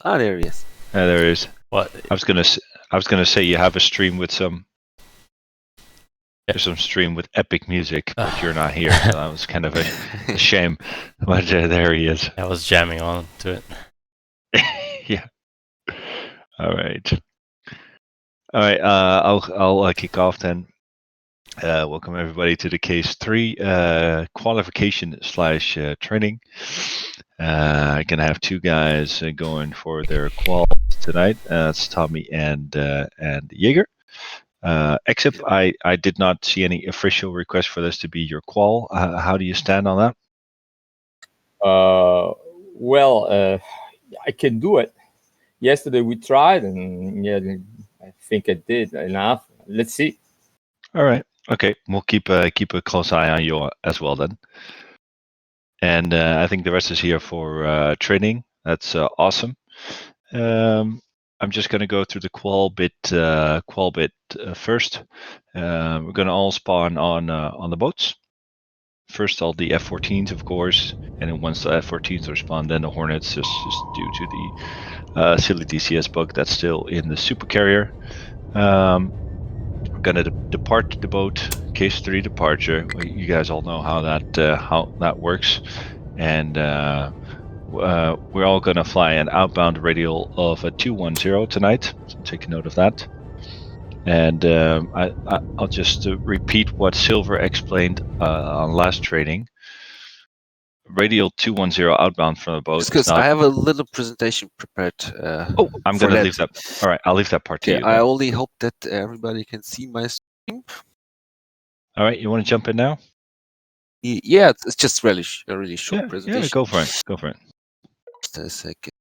Ah, there he is. There is. What? I was gonna say you have a stream with some. There's some stream with epic music, but you're not here, so that was kind of a shame. But there he is. I was jamming on to it. Yeah. All right. I'll kick off then. Welcome everybody to the Case 3 qualification / training. I can have two guys going for their qual tonight. It's Tommy and Jaeger. Except I did not see any official request for this to be your qual. How do you stand on that? Well, I can do it. Yesterday we tried, and yeah, I think I did enough. Let's see. All right. Okay. We'll keep a close eye on you as well then. And I think the rest is here for training. That's awesome. I'm just going to go through the qual bit first. We're going to all spawn on the boats. First, all the F-14s, of course, and then once the F-14s are spawned, then the Hornets, just due to the silly DCS bug that's still in the supercarrier. We're going to depart the boat. Case 3 departure. You guys all know how that works, and we're all going to fly an outbound radial of a 210 tonight, so take a note of that. And I'll just repeat what Silver explained on last training. Radial 210 outbound from the boat. Because I have a little presentation prepared. I'm going to leave that. All right, I'll leave that part to you. I only hope that everybody can see my stream. All right, you want to jump in now? Yeah, it's just really a really short presentation. Yeah, go for it. Go for it. Just a second.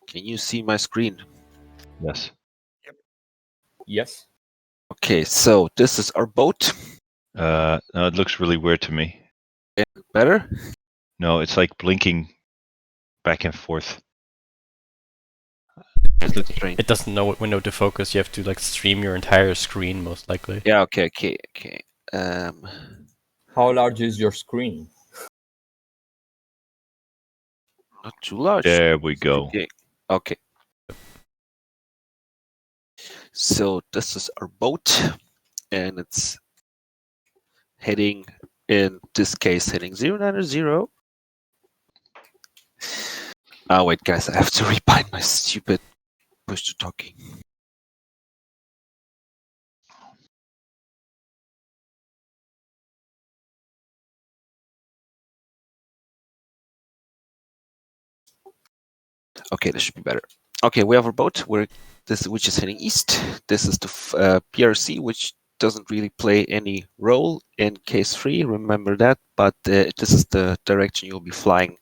Can you see my screen? Yes. Yep. Yes. Okay, so this is our boat. No, it looks really weird to me. Better? No, it's like blinking back and forth. It doesn't know what window to focus. You have to like stream your entire screen, most likely. Yeah. Okay. How large is your screen? Not too large. There we go. Okay. So this is our boat, and it's heading, in this case, heading 090. Oh wait, guys, I have to rebind my stupid push to talking. Okay, this should be better. Okay, we have our boat which is heading east. This is the PRC, which doesn't really play any role in Case 3. Remember that, but this is the direction you'll be flying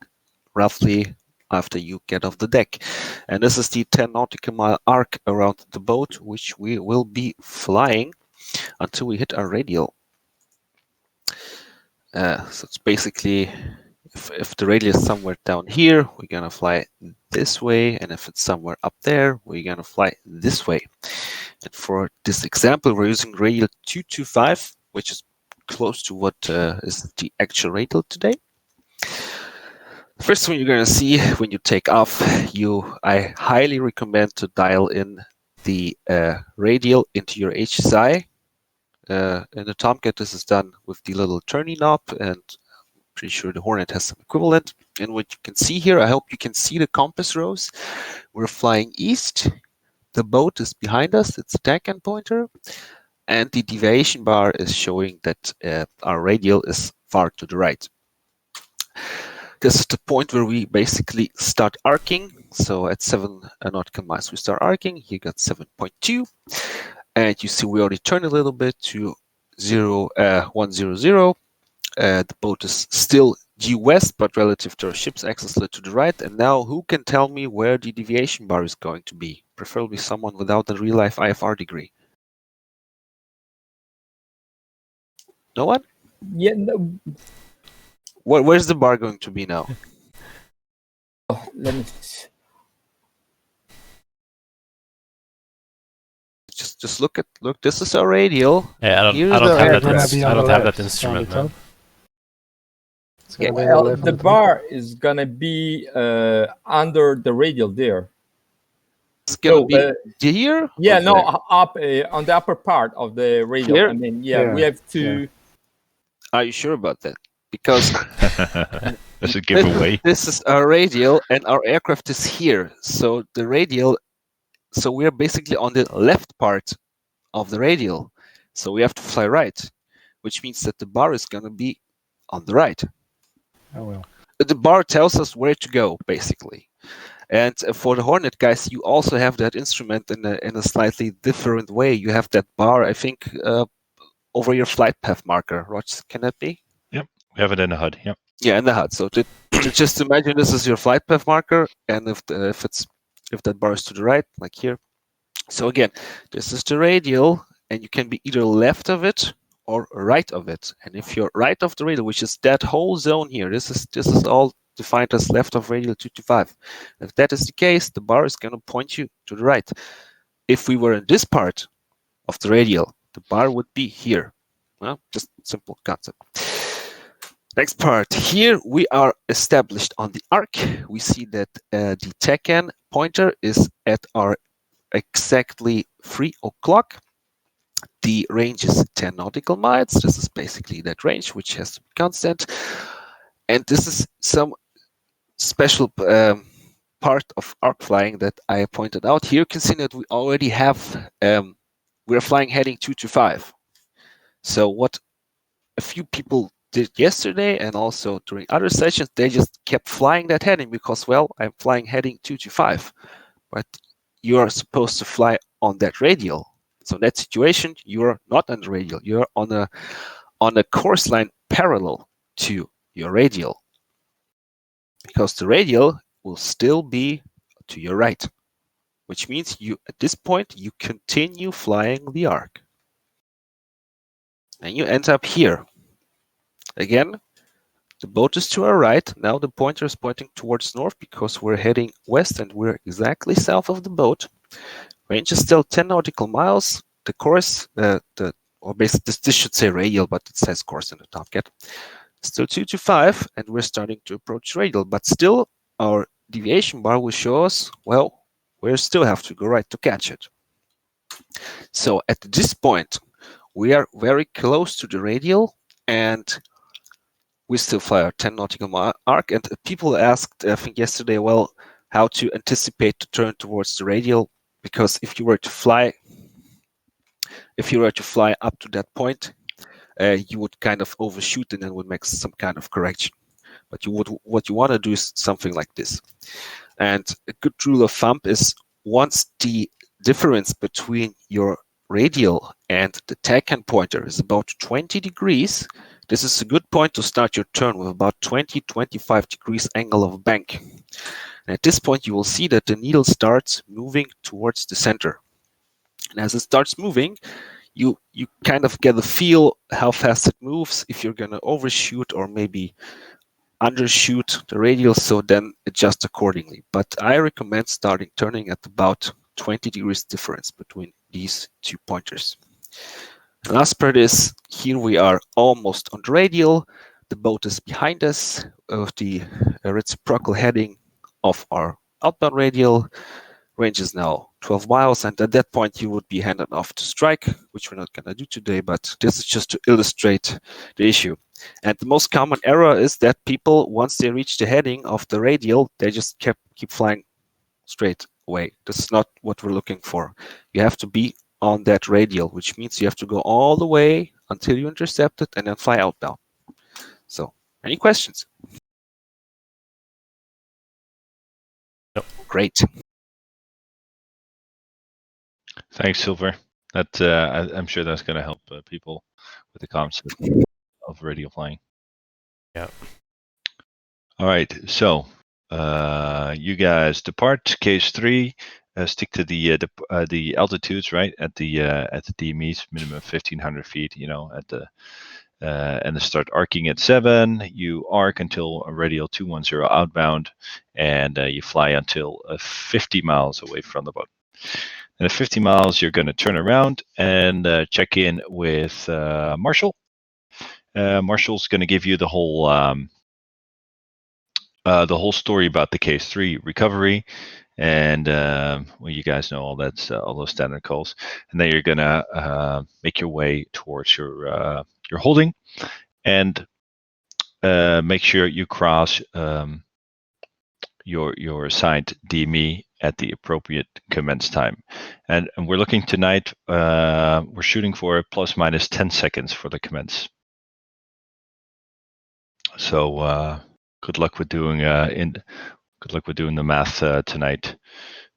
roughly after you get off the deck. And this is the 10 nautical mile arc around the boat, which we will be flying until we hit our radial. So it's basically, if the radial is somewhere down here, we're gonna fly this way, and if it's somewhere up there, we're gonna fly this way. And for this example, we're using radial 225, which is close to what is the actual radial today. First thing you're going to see when you take off, I highly recommend to dial in the radial into your HSI. In the Tomcat, this is done with the little turning knob, and I'm pretty sure the Hornet has some equivalent. And what you can see here, I hope you can see the compass rose. We're flying east. The boat is behind us. It's a tack end pointer. And the deviation bar is showing that our radial is far to the right. This is the point where we basically start arcing. So at 7 nautical miles, we start arcing. You got 7.2. And you see we already turned a little bit to 100. The boat is still due west, but relative to our ship's axis to the right. And now who can tell me where the deviation bar is going to be? Preferably someone without a real-life IFR degree. No one? Yeah, no. Where's the bar going to be now? Let me. Just look. This is our radial. Yeah, I don't have that instrument, man. It's gonna be on the Well, left. the bar is gonna be under the radial there. It's gonna So, be here. yeah, or no, there? up on the upper part of the radial. Here? I mean, yeah, we Yeah, have to. Are you sure about that? Because That's a giveaway. this is our radial, and our aircraft is here. So the radial. So we are basically on the left part of the radial. So we have to fly right, which means that the bar is gonna be on the right. Oh well. The bar tells us where to go, basically. And for the Hornet guys, you also have that instrument in a slightly different way. You have that bar, I think, over your flight path marker. Roger, can that be? Yep, we have it in the HUD. Yep. Yeah, in the HUD. So just imagine this is your flight path marker, and if that bar is to the right, like here. So again, this is the radial, and you can be either left of it or right of it. And if you're right of the radial, which is that whole zone here, this is all defined as left of radial 225. If that is the case, the bar is going to point you to the right. If we were in this part of the radial, the bar would be here. Well, just simple concept. Next part. Here we are established on the arc. We see that the TechN pointer is at our exactly 3 o'clock. The range is 10 nautical miles. This is basically that range, which has to be constant. And this is some special part of arc flying that I pointed out. Here you can see that we already have, we're flying heading 225. So what a few people did yesterday and also during other sessions, they just kept flying that heading because, well, I'm flying heading 225. But you are supposed to fly on that radial. So in that situation, you are not on the radial. You're on a course line parallel to your radial, because the radial will still be to your right, which means you at this point you continue flying the arc, and you end up here. Again, the boat is to our right. Now the pointer is pointing towards north because we're heading west and we're exactly south of the boat. Range is still 10 nautical miles. The course, or basically this should say radial, but it says course in the top get. Still 225, and we're starting to approach radial, but still our deviation bar will show us, well, we still have to go right to catch it. So at this point, we are very close to the radial, and we still fly our 10 nautical mile arc. And people asked, I think yesterday, well, how to anticipate the turn towards the radial, because if you were to fly up to that point, you would kind of overshoot and then would make some kind of correction. But what you want to do is something like this. And a good rule of thumb is, once the difference between your radial and the TechN pointer is about 20 degrees, this is a good point to start your turn with about 20-25 degrees angle of bank. And at this point, you will see that the needle starts moving towards the center. And as it starts moving, you kind of get a feel how fast it moves, if you're going to overshoot or maybe undershoot the radial, so then adjust accordingly. But I recommend turning at about 20 degrees difference between these two pointers. The last part is, here we are almost on the radial. The boat is behind us with the reciprocal heading of our outbound radial. Range is now 12 miles, and at that point you would be handed off to strike, which we're not going to do today, but this is just to illustrate the issue. And the most common error is that people, once they reach the heading of the radial, they just keep flying straight away. This is not what we're looking for. You have to be on that radial, which means you have to go all the way until you intercept it and then fly outbound. So, any questions? No. Great. Thanks, Silver. That I'm sure that's going to help people with the concept of radio flying. Yeah. All right. So you guys depart case 3. Stick to the altitudes, right? At the DMEs, minimum 1,500 feet. You know, at the and start arcing at 7. You arc until a radial 210 outbound, and you fly until 50 miles away from the boat. And at 50 miles, you're going to turn around and check in with Marshall. Marshall's going to give you the whole the whole story about the case 3 recovery, and well, you guys know all that, all those standard calls, and then you're gonna make your way towards your holding, and make sure you cross your assigned DME at the appropriate commence time. And we're looking tonight, we're shooting for plus minus 10 seconds for the commence. So good luck with doing the math tonight.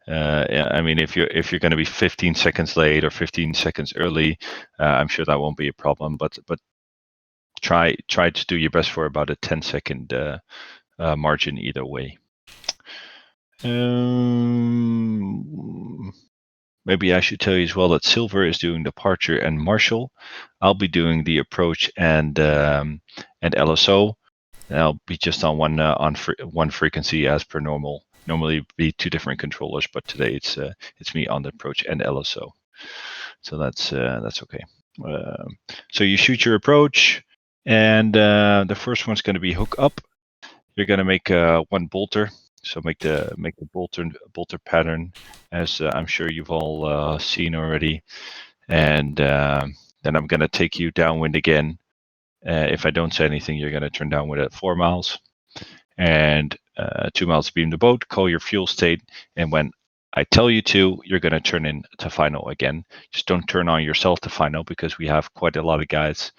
I mean, if you're going to be 15 seconds late or 15 seconds early, I'm sure that won't be a problem. But try to do your best for about a 10-second margin either way. Maybe I should tell you as well that Silver is doing departure and Marshall. I'll be doing the approach and LSO. And I'll be just on one frequency as per normal. Normally it'd be two different controllers, but today it's me on the approach and LSO. So that's okay. So you shoot your approach, and the first one's going to be hook up. You're going to make one bolter. So make the bolter pattern, as I'm sure you've all seen already, and then I'm going to take you downwind again. If I don't say anything, you're going to turn downwind at 4 miles, and 2 miles beam the boat. Call your fuel state, and when I tell you to, you're going to turn in to final again. Just don't turn on yourself to final, because we have quite a lot of guys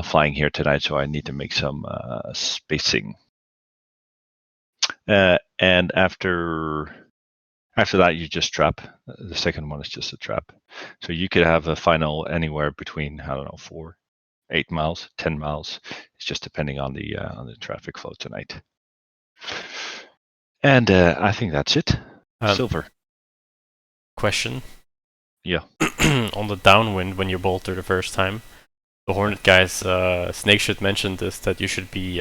flying here tonight, so I need to make some spacing. And after that, you just trap. The second one is just a trap. So you could have a final anywhere between, I don't know, 4, 8 miles, 10 miles. It's just depending on the traffic flow tonight. And I think that's it. Silver. Question. Yeah. On the downwind, when you bolter the first time, the Hornet guys, Snake should mention this, that you should be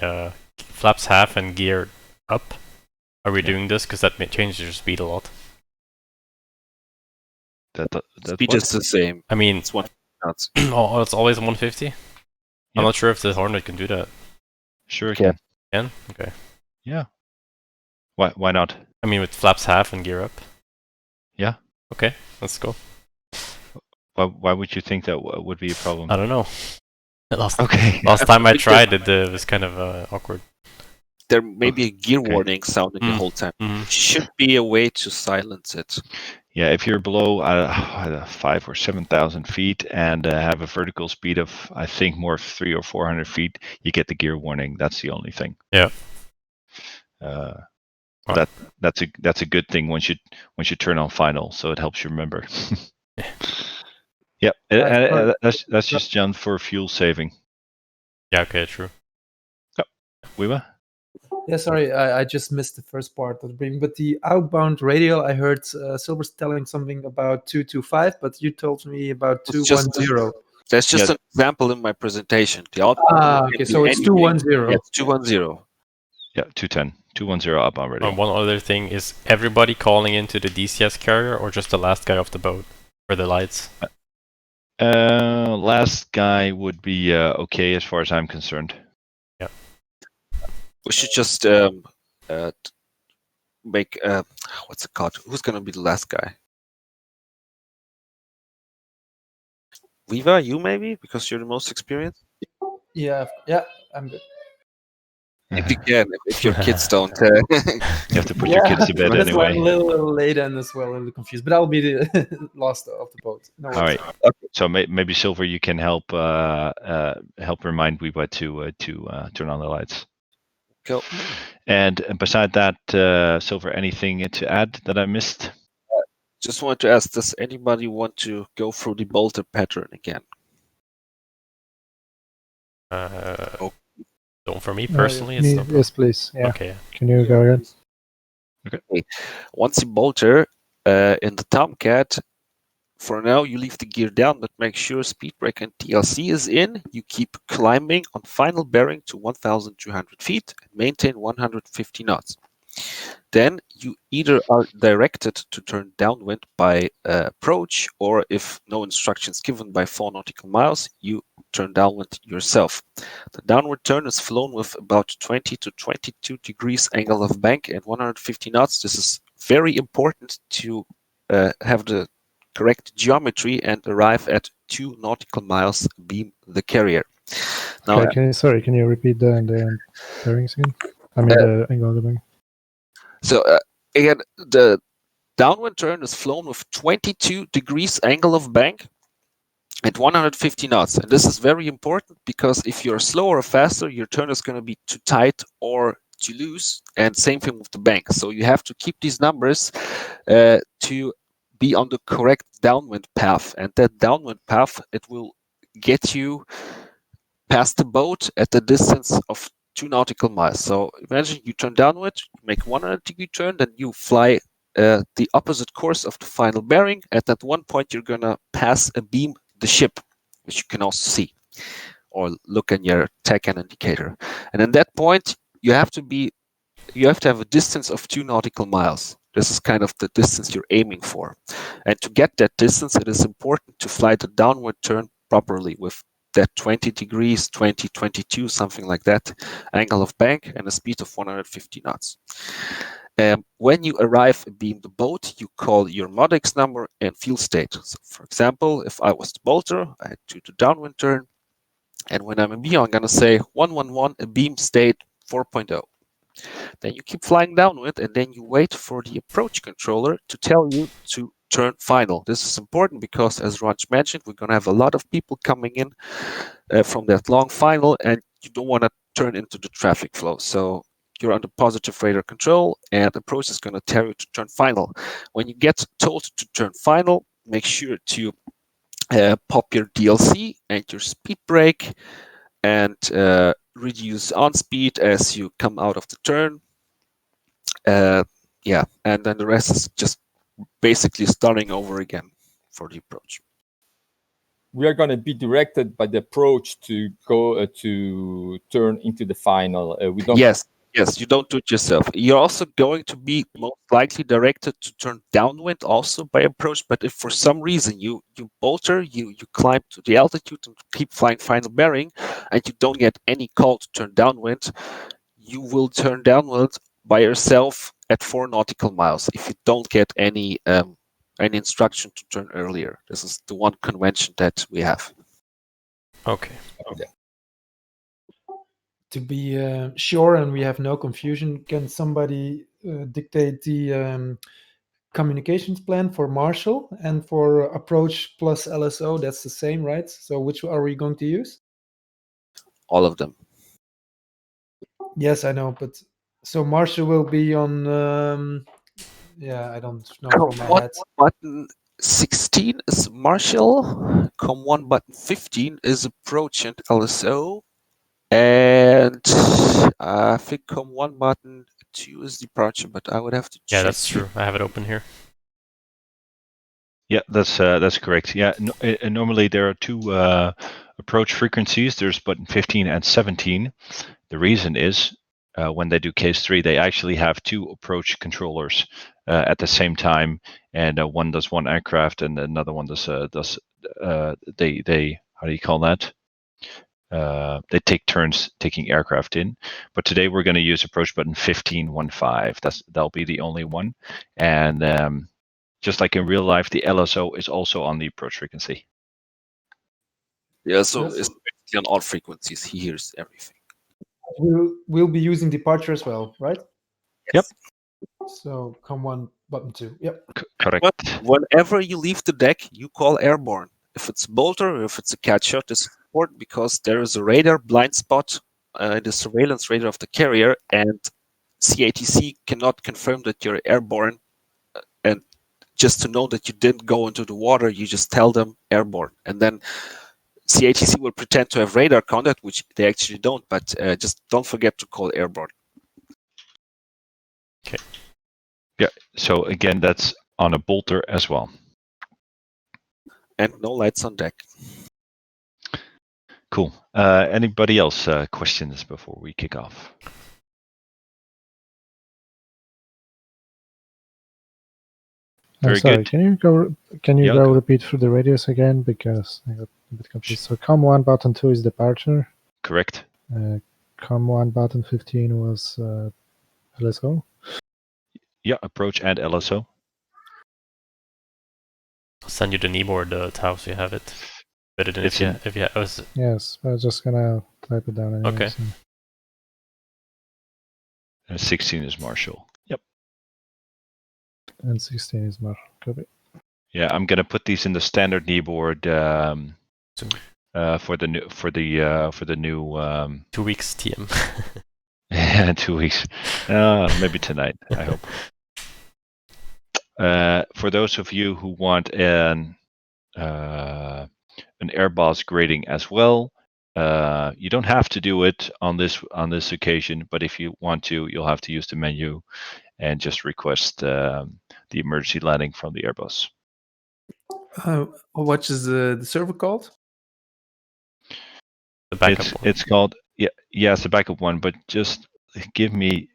flaps half and gear up. Are we doing this? Because that changes your speed a lot. Speed is the same. I mean, it's 1 knots. Oh, it's always 150? Yep. I'm not sure if the Hornet can do that. Sure it can. Can? Okay. Yeah. Why not? I mean, with flaps half and gear up. Yeah. Okay, let's go. Why would you think that would be a problem? I don't know. Last time I tried it, it was kind of awkward. There may be a gear warning sounding the whole time. Should be a way to silence it. Yeah, if you're below 5,000 or 7,000 feet and have a vertical speed of, I think, more 300 or 400 feet, you get the gear warning. That's the only thing. Yeah. That's a good thing once you turn on final, so it helps you remember. Yep, that's just done for fuel saving. Yeah. Okay. True. Yep. Weaver? Yeah, sorry, I just missed the first part of the briefing. But the outbound radial, I heard Silver's telling something about 225, but you told me about 210. That's just an example in my presentation. The okay, so it's 210. Yeah, it's 210. Yeah, 210. 210 outbound radial. One other thing is everybody calling into the DCS carrier, or just the last guy off the boat for the lights? Last guy would be okay as far as I'm concerned. Yeah. We should just make what's it called? Who's gonna be the last guy? Viva, you maybe, because you're the most experienced. Yeah, I'm good. If you can, if your kids don't. You have to put your kids to bed that's anyway. Why I'm a little late and as well a little confused, but I'll be the last of the boat. No all right. Okay. So maybe Silver, you can help remind Weeba to turn on the lights. Cool. And beside that, Silver, anything to add that I missed? Just wanted to ask, does anybody want to go through the bolter pattern again? Don't for me personally. Yes, please. Yeah. Okay. Can you go again? Okay. Once you bolter in the Tomcat, for now you leave the gear down, but make sure speed brake and TLC is in. You keep climbing on final bearing to 1,200 feet and maintain 150 knots. then you either are directed to turn downwind by approach, or if no instructions given by 4 nautical miles, you turn downwind yourself. The downward turn is flown with about 20 to 22 degrees angle of bank and 150 knots. This is very important to have the correct geometry and arrive at 2 nautical miles beam the carrier. Now, Okay, can you repeat the bearings again? I mean the angle of the bank. so again, the downwind turn is flown with 22 degrees angle of bank at 150 knots. And this is very important because if you're slower or faster, your turn is going to be too tight or too loose. And same thing with the bank. So you have to keep these numbers to be on the correct downwind path. And that downwind path, it will get you past the boat at the distance of 2 nautical miles. So imagine you turn downwind, you make 100-degree turn, then you fly the opposite course of the final bearing. At that one point, you're gonna pass a beam the ship, which you can also see, or look in your TACAN indicator. And at that point, you have to have a distance of 2 nautical miles. This is kind of the distance you're aiming for. And to get that distance, it is important to fly the downward turn properly with that 20 degrees, 20, 22, something like that, angle of bank and a speed of 150 knots. When you arrive abeam the boat, you call your MODEX number and field state. So for example, if I was the bolter, I had to do the downwind turn. And when I'm abeam, I'm going to say 111 abeam state 4.0. Then you keep flying downwind, and then you wait for the approach controller to tell you to turn final. This is important because, as Raj mentioned, we're going to have a lot of people coming in from that long final, and you don't want to turn into the traffic flow. So you're under positive radar control, and the approach is going to tell you to turn final. When you get told to turn final, make sure to pop your DLC and your speed brake, and reduce on speed as you come out of the turn. And then the rest is just basically starting over again for the approach. We are going to be directed by the approach to go to turn into the final. We don't. Yes, you don't do it yourself. You're also going to be most likely directed to turn downwind also by approach. But if for some reason you bolter, you climb to the altitude and keep flying final bearing, and you don't get any call to turn downwind, you will turn downwind by yourself at 4 nautical miles if you don't get any instruction to turn earlier. This is the one convention that we have. Okay. To be sure and we have no confusion, can somebody dictate the communications plan for Marshall and for approach plus LSO? That's the same, right? So which are we going to use? All of them. Yes, I know, but so Marshall will be on. I don't know from my head. Button 16 is Marshall. COM1 button 15 is approach and LSO. And I think COM1 button 2 is departure, but I would have to check. Yeah, that's true. I have it open here. Yeah, that's correct. Yeah, normally there are 2 approach frequencies. There's button 15 and 17. The reason is when they do case 3, they actually have 2 approach controllers at the same time, and one does one aircraft, and another one does they how do you call that? They take turns taking aircraft in. But today we're going to use approach button 1515. That'll be the only one, and just like in real life, the LSO is also on the approach frequency. Yeah, so it's basically on all frequencies. He hears everything. We'll be using departure as well, right? Yes. Yep. So COM1 button 2. Yep. Correct. Whenever you leave the deck, you call airborne. If it's bolter or if it's a catch shot, this is important because there is a radar blind spot in the surveillance radar of the carrier, and CATC cannot confirm that you're airborne. And just to know that you didn't go into the water, you just tell them airborne, and then CATC will pretend to have radar contact, which they actually don't, but just don't forget to call airborne. Okay. Yeah, so again, that's on a bolter as well. And no lights on deck. Cool. Anybody else questions before we kick off? Very sorry, good. can you go Yeah, go. repeat through the radios again, because I got a bit confused. So COM1 button 2 is departure. Correct. COM1 button 15 was LSO. Yeah, approach and LSO. I'll send you the kneeboard, Tao, so you have it. Better than It's if you Yes, I was just gonna type it down anyway. Okay. So. And 16 is Marshall. Yep. And 16 is Mar. Copy. Yeah, I'm gonna put these in the standard kneeboard for the new 2 weeks TM. yeah, 2 weeks. Maybe tonight, I hope. For those of you who want an Airbus grading as well, you don't have to do it on this occasion, but if you want to, you'll have to use the menu and just request the emergency landing from the Airbus. What is the server called? The backup one. It's called it's a backup one, but just give me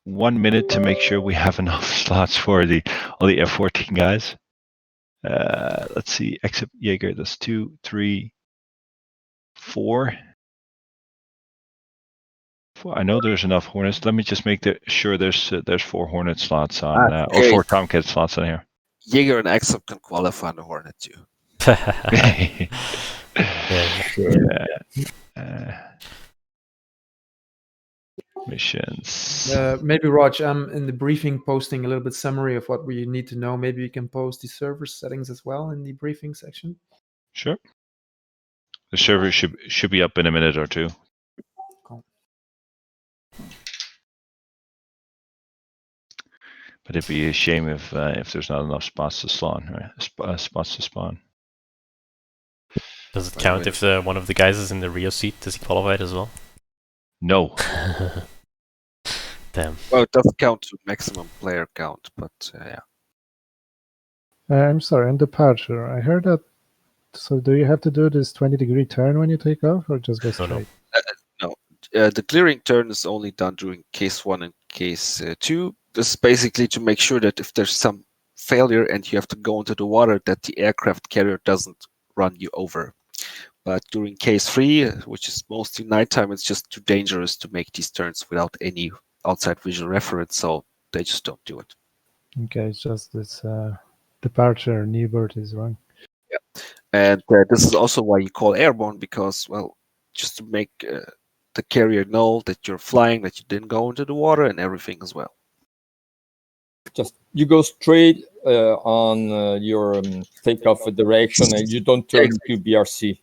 1 minute to make sure we have enough slots for all the F-14 guys. Let's see, except Jaeger, that's 2, 3, 4. I know there's enough Hornets. Let me just make sure there's 4 Hornet slots on, or okay. 4 Tomcat slots on here. Jaeger and Exum can qualify on the Hornet too. Missions. Maybe Raj, I'm in the briefing posting a little bit summary of what we need to know. Maybe you can post the server settings as well in the briefing section. Sure. The server should be up in a minute or two. Cool. But it'd be a shame if there's not enough spots to spawn. Spots to spawn. Does it count if one of the guys is in the Rio seat? Does he qualify as well? No. Damn. Well, it doesn't count to maximum player count, but yeah. I'm sorry, on departure, I heard that. So do you have to do this 20-degree turn when you take off, or just go straight? No. The clearing turn is only done during case 1 and case 2. This is basically to make sure that if there's some failure and you have to go into the water, that the aircraft carrier doesn't run you over. But during case 3, which is mostly nighttime, it's just too dangerous to make these turns without any outside visual reference, so they just don't do it. Okay, it's just this departure kneeboard is wrong. Yeah, and this is also why you call airborne, because, well, just to make the carrier know that you're flying, that you didn't go into the water and everything as well. Just you go straight on your takeoff direction, and you don't turn to BRC.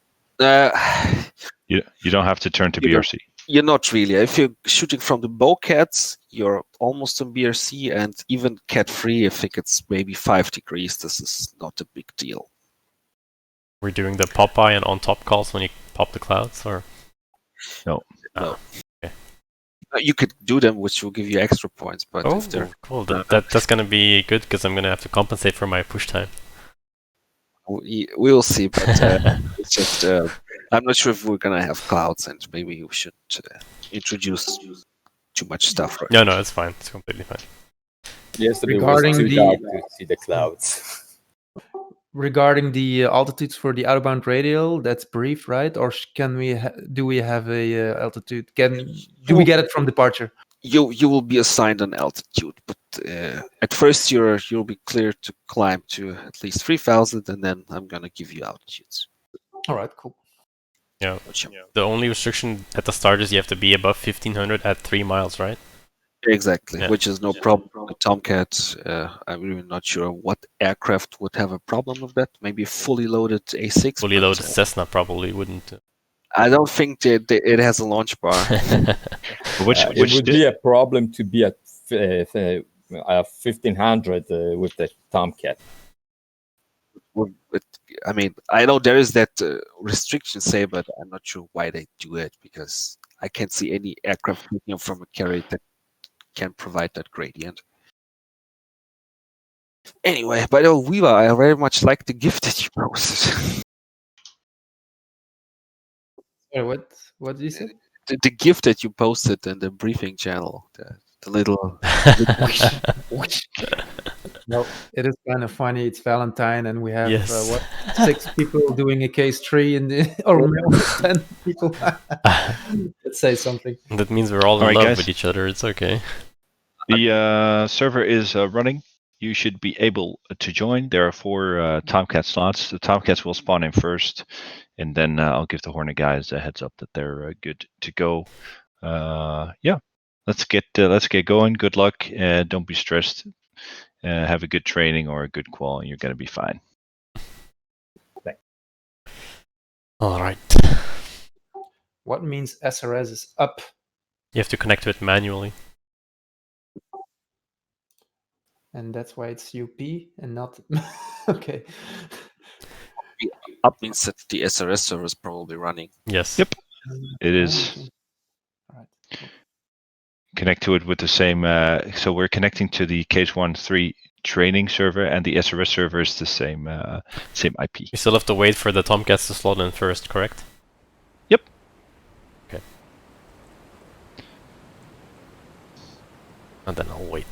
You don't have to turn to BRC. You're not really. If you're shooting from the Bowcats, you're almost on BRC, and even Cat 3, I think it's maybe 5 degrees. This is not a big deal. We're doing the Popeye and on top calls when you pop the clouds, or? No. No. Okay. You could do them, which will give you extra points, but if they're cool. That's gonna be good, because I'm gonna have to compensate for my push time. we will see, but it's just I'm not sure if we're gonna have clouds, and maybe we should introduce too much stuff. Right? No, it's fine. It's completely fine. Yesterday Regarding was too the- dark to see the clouds. Regarding the altitudes for the outbound radial, that's brief, right? Or do we have a altitude? Do we get it from departure? You will be assigned an altitude, but at first you'll be cleared to climb to at least 3,000, and then I'm gonna give you altitudes. All right, cool. Yeah. The only restriction at the start is you have to be above 1,500 at 3 miles, right? Exactly, Yeah. which is no problem. The Tomcat, I'm really not sure what aircraft would have a problem with that. Maybe a fully loaded A6. Fully but, loaded Cessna probably wouldn't. I don't think it has a launch bar. It would be a problem to be at 1,500 with the Tomcat. I mean, I know there is that restriction, say, but I'm not sure why they do it, because I can't see any aircraft from a carrier that can provide that gradient. Anyway, by the way, Viva, I very much like the gift that you posted. What did you say? The gift that you posted in the briefing channel, the little. Well, it is kind of funny. It's Valentine, and we have Yes. 6 people doing a case 3 in the or 10 people. Let's say something. That means we're all in Alright, love guys. with each other. It's okay. The server is running. You should be able to join. There are 4 Tomcat slots. The Tomcats will spawn in first, and then I'll give the Hornet guys a heads up that they're good to go. Yeah, let's get going. Good luck. Don't be stressed. Have a good training or a good qual, and you're gonna be fine. All right. What means SRS is up? You have to connect to it manually. And that's why it's UP and not okay. Up means that the SRS server is probably running. Yes. Yep. It is. Okay. All right. Connect to it with the same. So we're connecting to the Case 1.3 training server, and the SRS server is the same IP. You still have to wait for the Tomcats to slot in first, correct? Yep. Okay. And then I'll wait.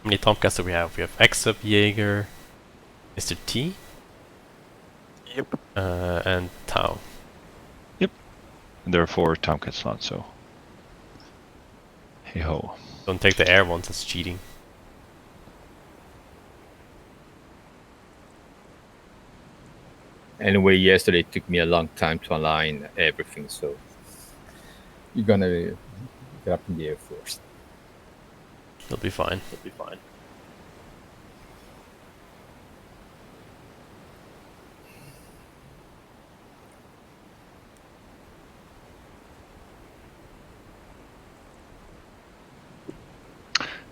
How many Tomcats do we have? We have Exub, Jaeger, Mr. T, Yep. and Tau. And there are 4 Tomcat slots, so hey ho. Don't take the air ones, it's cheating. Anyway, yesterday it took me a long time to align everything, so you're gonna get up in the Air Force. You'll be fine.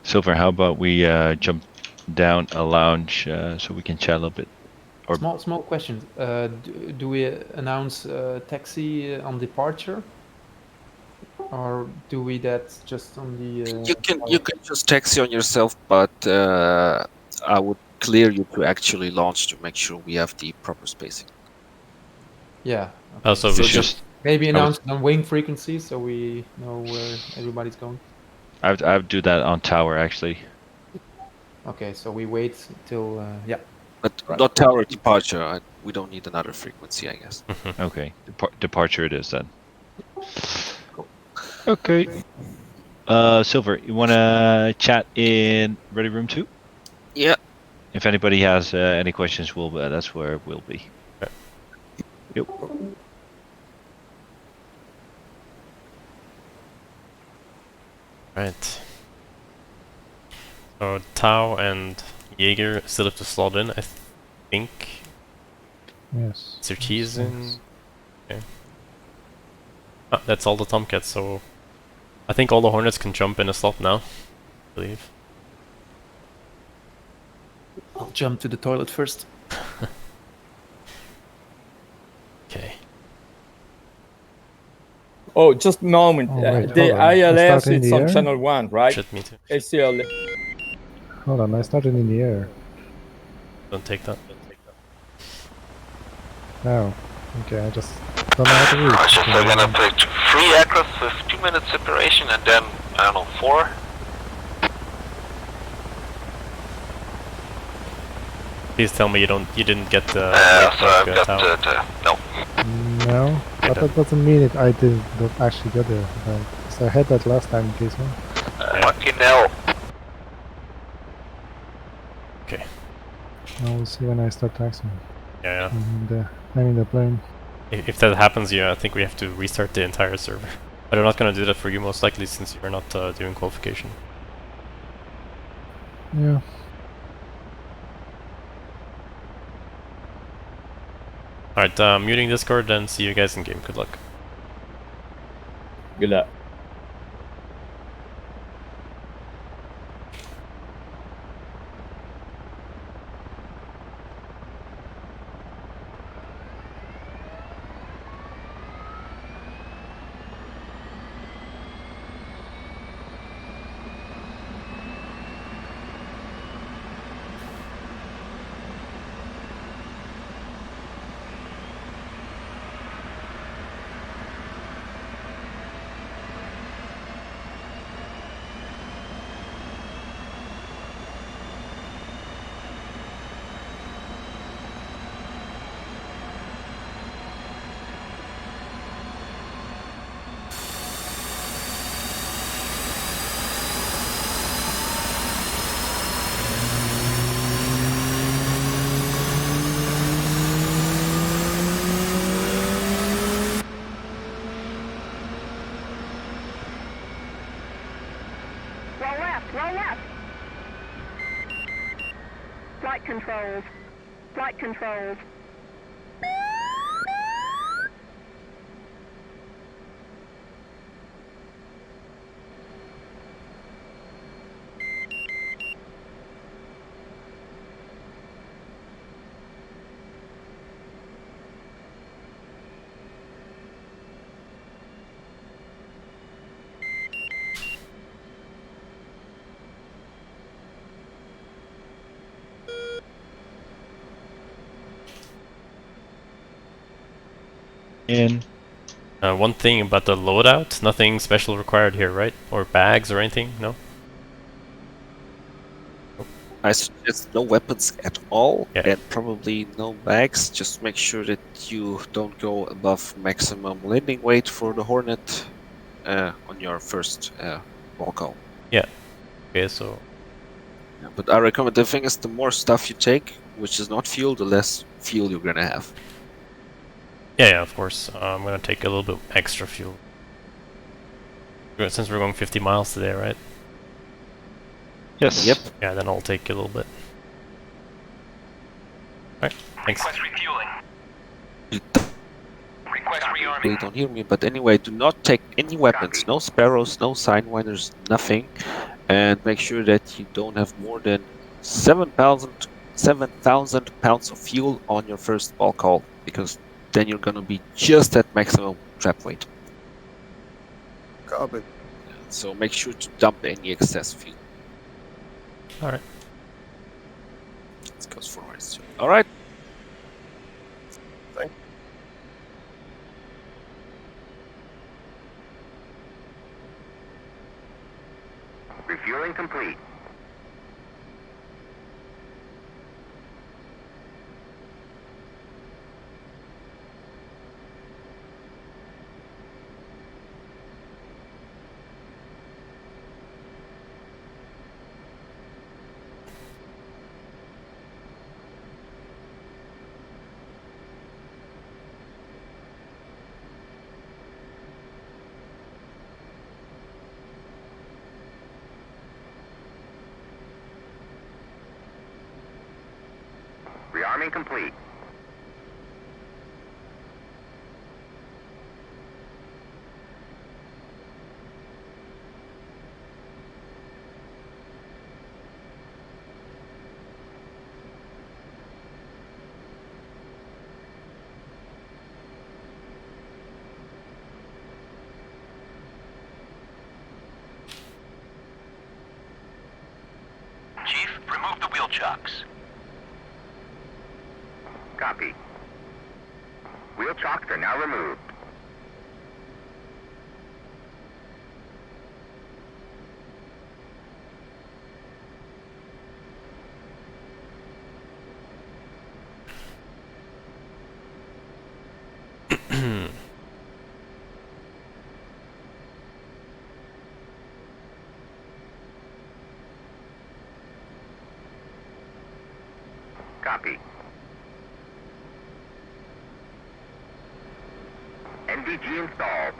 Silver, how about we jump down a lounge so we can chat a little bit? Or Small question. Do we announce taxi on departure, or do we that just on the? You can just taxi on yourself, but I would clear you to actually launch to make sure we have the proper spacing. Yeah. Oh, so it's we should. just Maybe announce on wing frequency so we know where everybody's going. I would do that on tower actually. Okay, so we wait till yeah. But Right. not tower departure. We don't need another frequency, I guess. Okay, departure it is then. Okay. Silver, you wanna chat in Ready Room 2? Yeah. If anybody has any questions, that's where we'll be. Okay. Yep. Right. So Tau and Jaeger still have to slot in, I think. Yes. Mr. T is in. Okay. Ah, that's all the Tomcats, so I think all the Hornets can jump in a slot now, I believe. I'll jump to the toilet first. Okay. Oh, just a moment. Oh, wait, The hold on. I ILS start in is the on air? channel 1, right? Shit, me too. ACL. Hold on, I started in the air. Don't take that. Oh, okay, I just don't know how to read. Roger, so we're gonna put 3 aircraft with 2 minutes separation and then, I don't know, 4? Please tell me you didn't get the So I've got Tau. no. No, but that doesn't mean it. I don't actually get there. So I had that last time in case one. Fucking hell. Okay. We'll see when I start taxing. Yeah. I'm in the plane. If that happens, yeah, I think we have to restart the entire server. But I'm not gonna do that for you most likely since you're not doing qualification. Yeah. Alright, muting Discord and see you guys in game. Good luck. Good luck. left, roll left. Flight controls. Flight controls. In. One thing about the loadout, nothing special required here, right? Or bags or anything? No? I suggest no weapons at all, Yeah. and probably no bags. Just make sure that you don't go above maximum landing weight for the Hornet on your first ball call. Okay, so Yeah, but I recommend, the thing is, the more stuff you take, which is not fuel, the less fuel you're gonna have. yeah, of course. I'm gonna take a little bit extra fuel. Since we're going 50 miles today, right? Yes. Yep. Yeah, then I'll take a little bit. Alright, thanks. Request refueling. You Request rearming. really don't hear me, but anyway, do not take any weapons. No sparrows, no sidewinders, nothing. And make sure that you don't have more than 7,000 pounds of fuel on your first ball call, because then you're gonna be just at maximum trap weight. Copy. So make sure to dump any excess fuel. Alright. This goes forward. All right. Refueling complete. Rearming complete. Chief, remove the wheel chocks. Copy. Wheel chocks are now removed. Copy. NVG installed.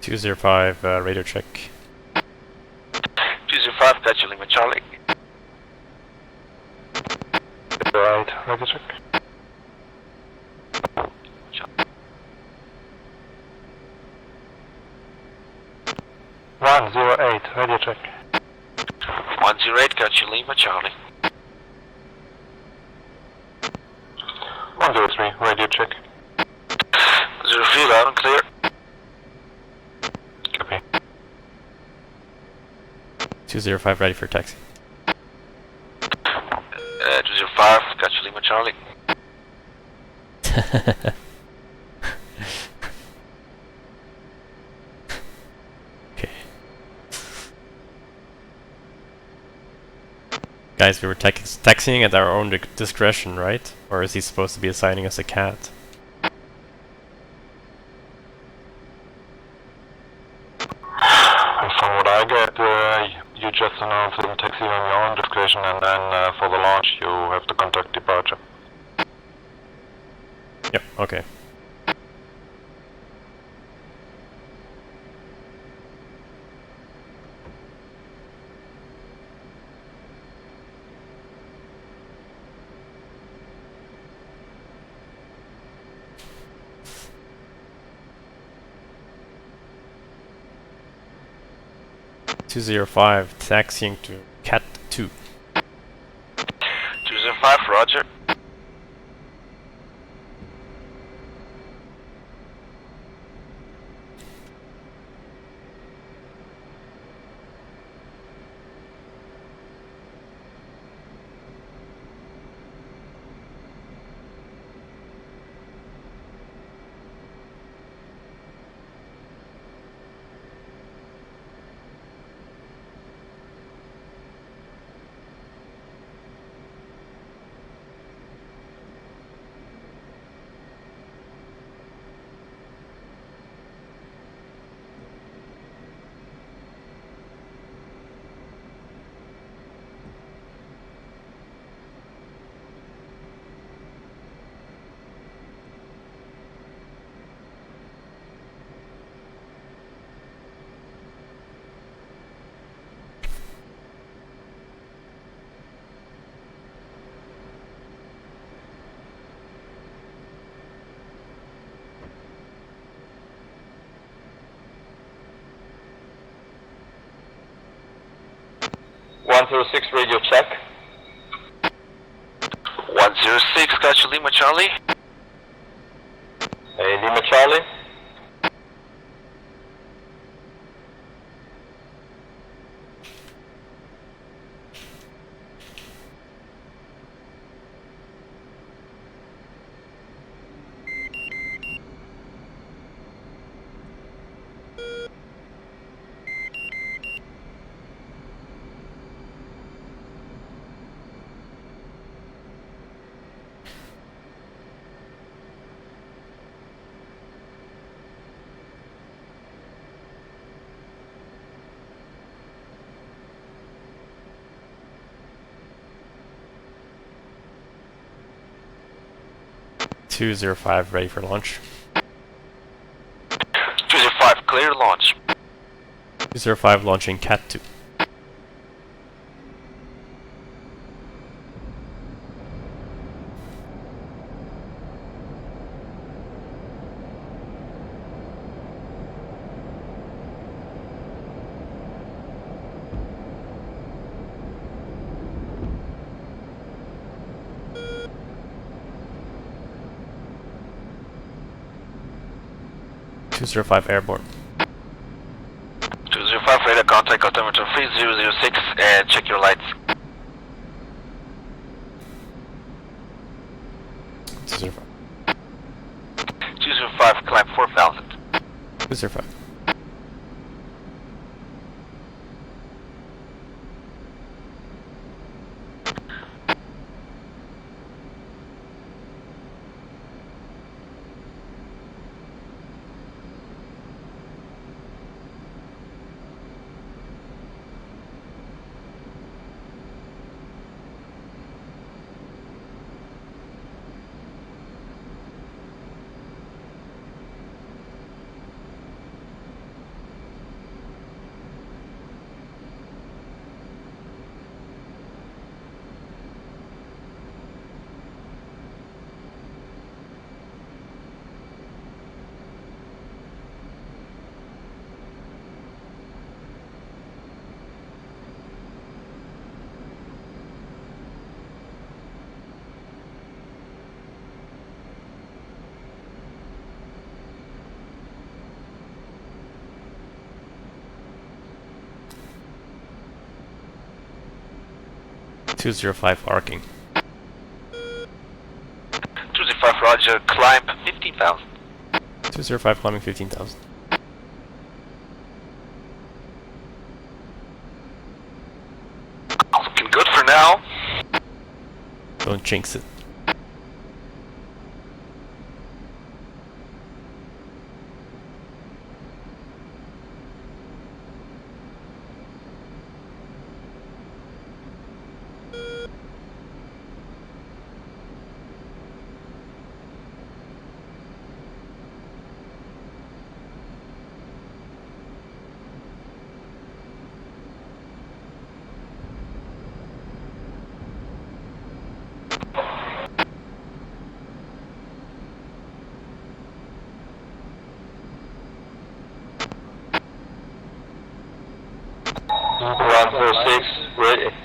$205 radar check. 205, petulant Charlie. 08, ready check. Charlie. 108, radio check. 108, got you, Lima, Charlie. 103, radio check. 03, loud and clear. Copy. 205 ready for taxi. 205, got you, Lima, Charlie. Okay. Guys, we were taxiing at our own discretion, right? Or is he supposed to be assigning us a cat? From what I get, you just announce in taxi on your own discretion, and then for the launch you have to contact departure. Yep, okay. (205) taxiing to Cat 2. 205, roger. Six radio check. 106, got you, Lima, Charlie. Hey, Lima Charlie. (205) ready for launch. 205, clear launch. 205 launching Cat 2. (205) airborne. 205, radar contact altimeter 3006 and check your lights. 205. 205, climb 4000. 205. 205 arcing. 205 Roger, climb 15,000. 205 climbing 15,000. Looking good for now. Don't jinx it.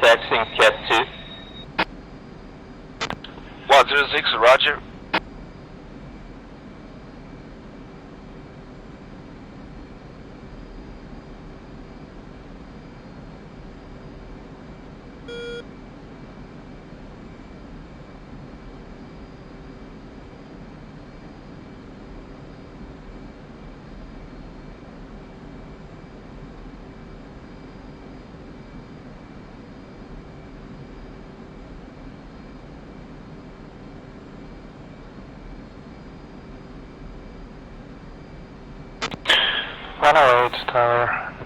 Taxing Cat 2. 106 Roger.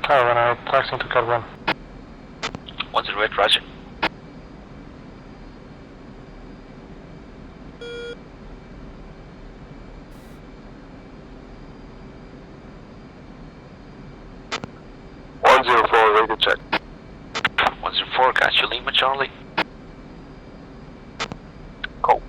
Tower 108, taxing to Cat 1. 108 Roger. Radio check. 104, got you Lima Charlie. Go.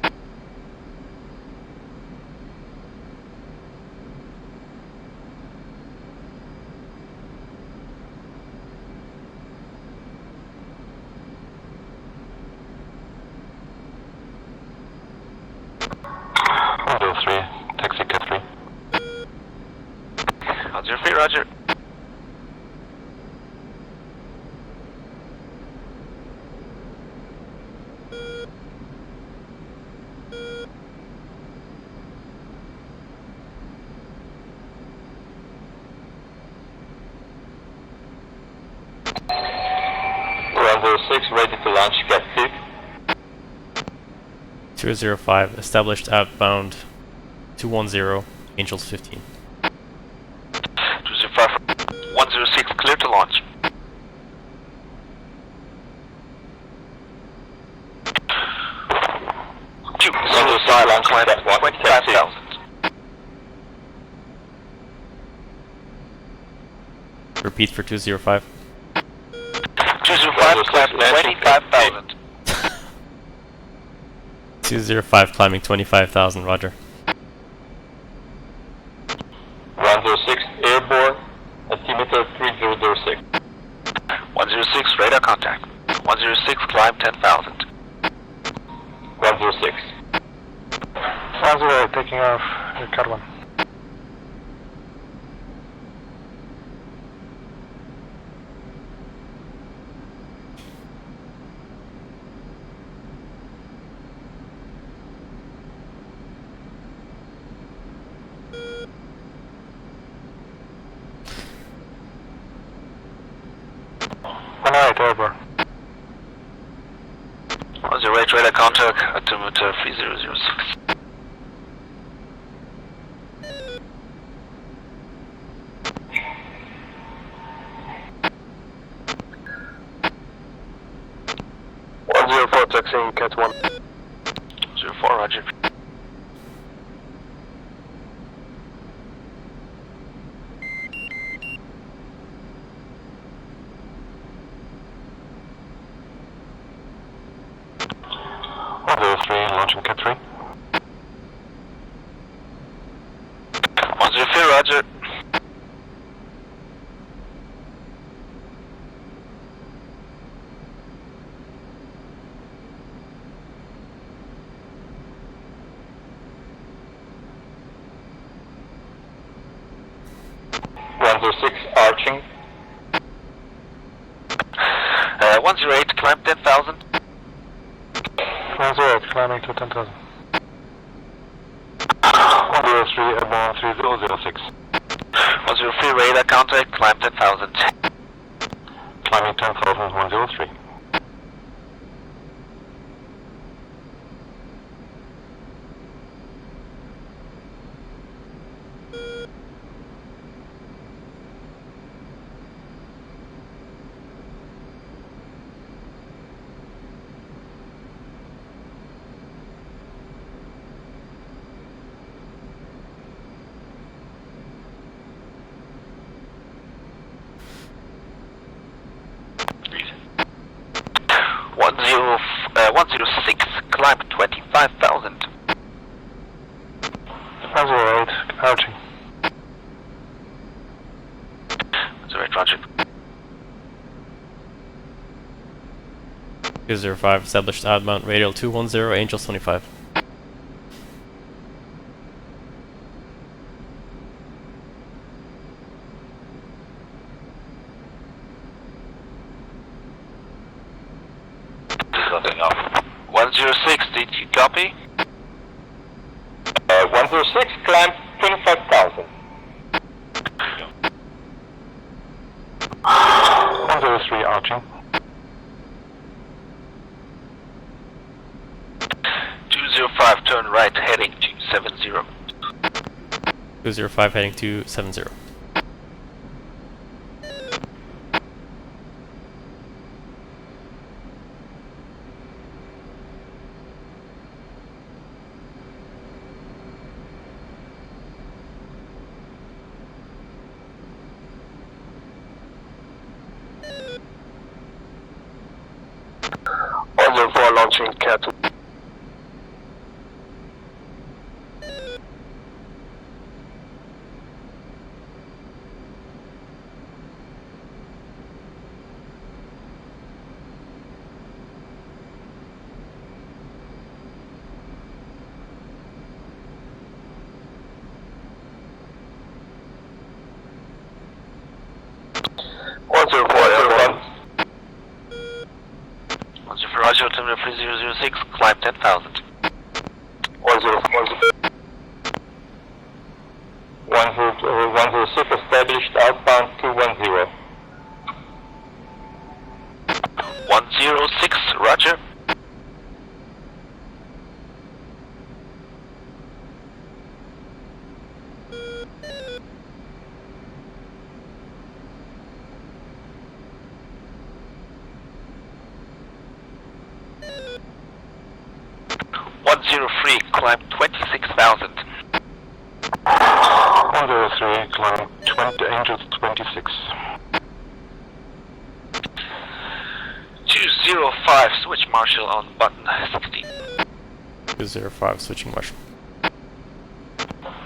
Taxi Cat 3. 103 Roger. Ready to launch Cat 2. 205 established outbound 210 Angels 15. 205 106 clear to launch. Launch Cat 1. 25,000. Repeat for 205. 205 climb 25,000. 205 climbing 25,000, roger. 106 airborne, altimeter 3006. 106 radar contact. 106 climb 10,000. 106. 108 taking off Cat 1. Over. 108 radar contact, altimeter 3006. Taxiing Cat 1. 04, roger. Launching Cat 3. 103, roger. Arching. 108, climb 10,000. 108, climbing to 10,000. 103, about 3006. 103 radar contact, climb 10,000. Climbing 10,000, 103. One 106, climb 25,000. 108, approaching. 108, roger. 205 established outbound radial 210 Angels 25. Nothing off. 106, did you copy? 106, climb 25,000. 103, arching. 205, turn right, heading 270. 205 heading to 70. Launching Cat. Roger, altimeter 3006, climb 10,000. 106 established outbound 210. 106, roger. Free, climb 26,000. 103, climb 20, Angels 26. 205, switch marshal on button 16. 205 switching marshal.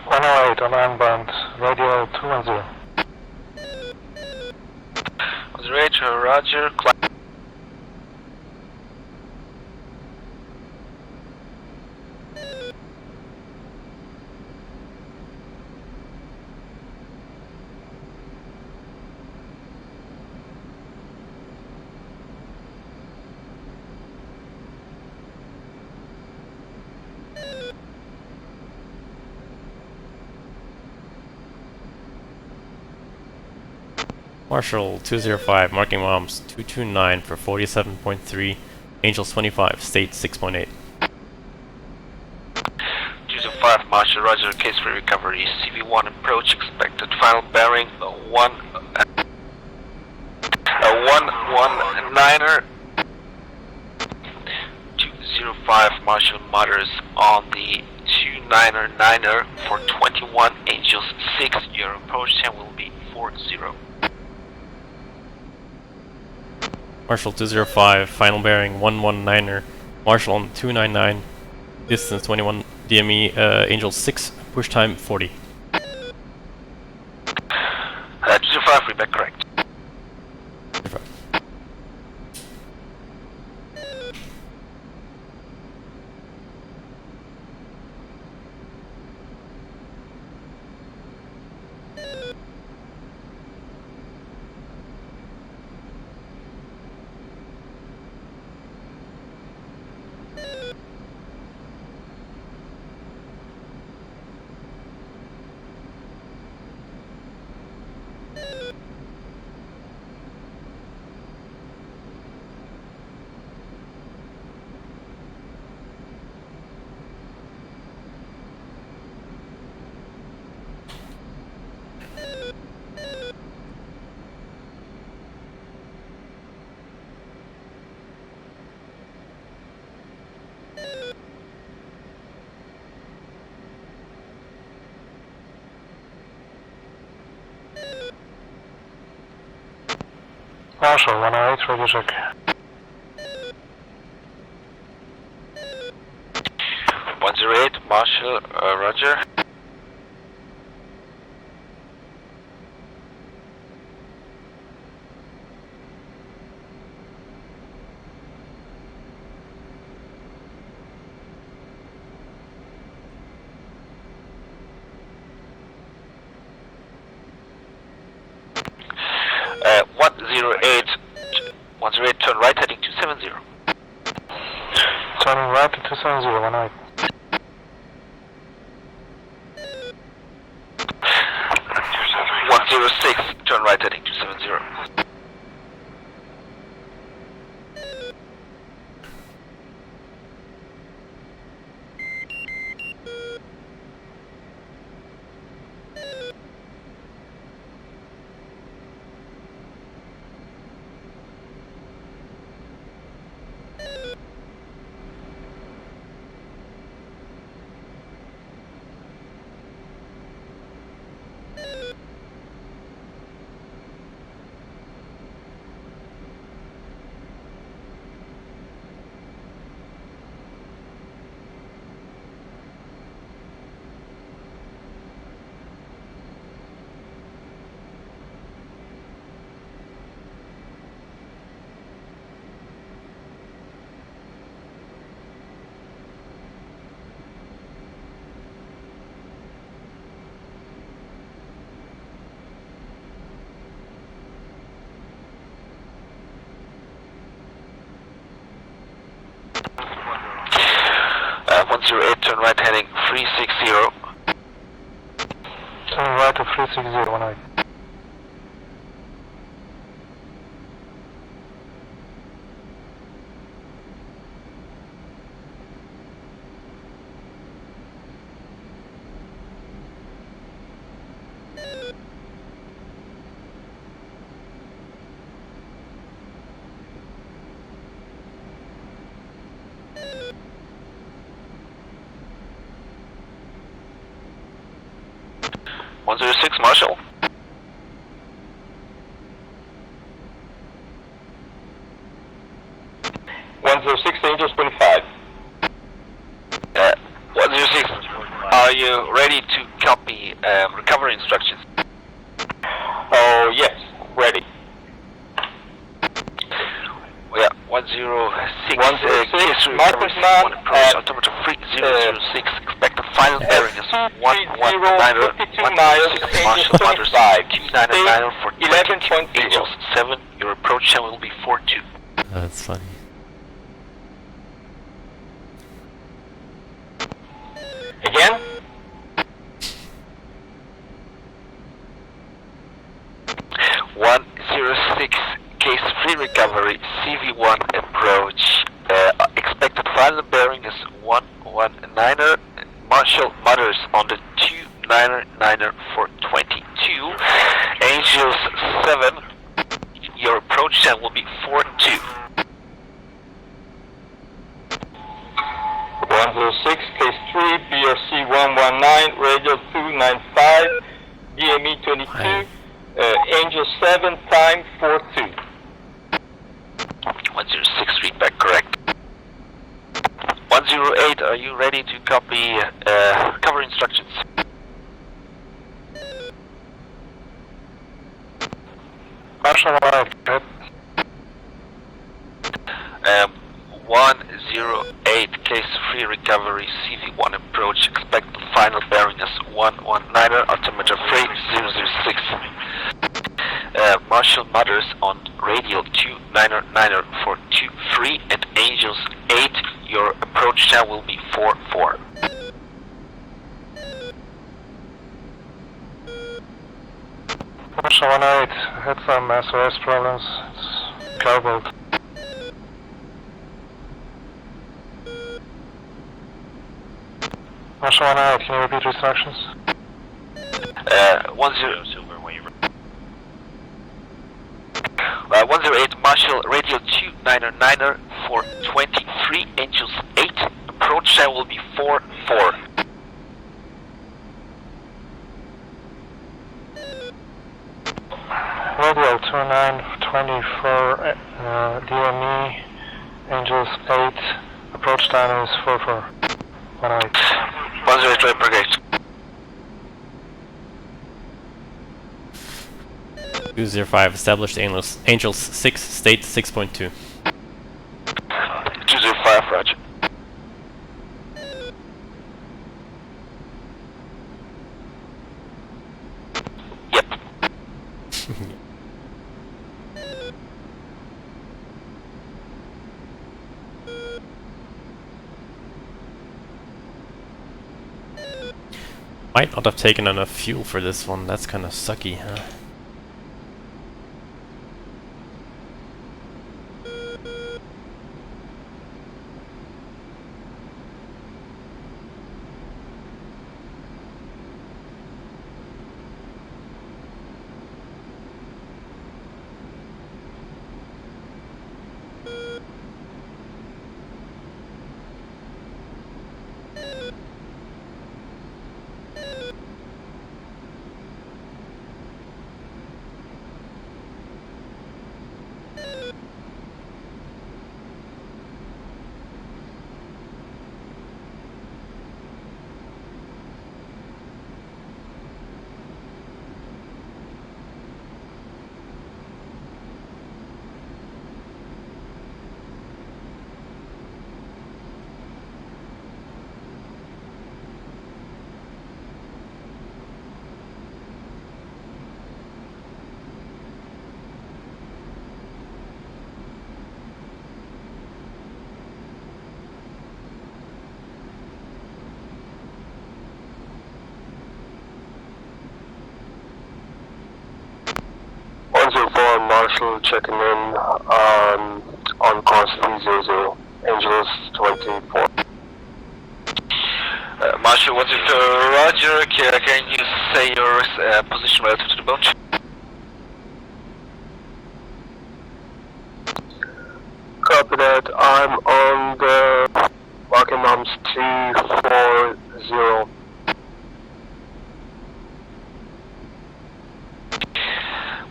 108 on outbound, radio 210. 108, roger, climb. Marshal 205, marking bombs 229 for 47.3, Angels 25, state 6.8. 205, Marshal, roger, case for recovery, CV1 approach, expected final bearing, 119er. 205, Marshal Mothers on the 299er for 21, Angels 6, your approach time will be 40. Marshal 205, final bearing 119er, Marshal on 299, distance 21 DME, Angel 6, push time 40. 205, read back correct. 205. Marshall, 108, radio check. Marshall, roger. Uh, 108, turn right heading 270. Turning right to 270, 108. Turn right heading 270. Turn right heading 360. Turning right to 360, 108. Marshall. 106 Angels 25. 106, are you ready to copy recovery instructions? Oh, yes, ready. Yeah, 106, Marcus Man, altimeter 3006, expect the final bearing is 119, 106, Marshall Mothers 299 for 22 Angels 7, your approach channel will be 42. That's funny. Again? Case 3 recovery, CV1 approach. Expected final bearing is 119er. Marshall Mothers on the 299er for 22. Angels 7. Your approach channel will be 42. 106 Case 3 BRC 119 Radio 295 DME 22 Angel 7 time 42. 106 feedback correct. 108, are you ready to copy cover instructions? Marshall, 108. 108, case 3 recovery, CV1 approach, expect the final bearing is 119er, altimeter 3006. Marshall Mothers on radial 299er for 23 and Angels 8, your approach channel will be 44. Marshall, 108, had some SOS problems, it's garbled. Marshall, 108, can you repeat instructions? 108 Marshall radio 299er for 23 Angels 8, approach channel will be 44. Radial 2924, DME, Angels 8, approach time is 4418. 103 per gate. 205, established Angels 6, state 6.2. 205, roger. Yep. Might not have taken enough fuel for this one, that's kinda sucky, huh? Marshall checking in on course 300, Angels 24. Marshall, what's it, roger, can you say your position relative to the boat? Copy that, I'm on the marking arms 340.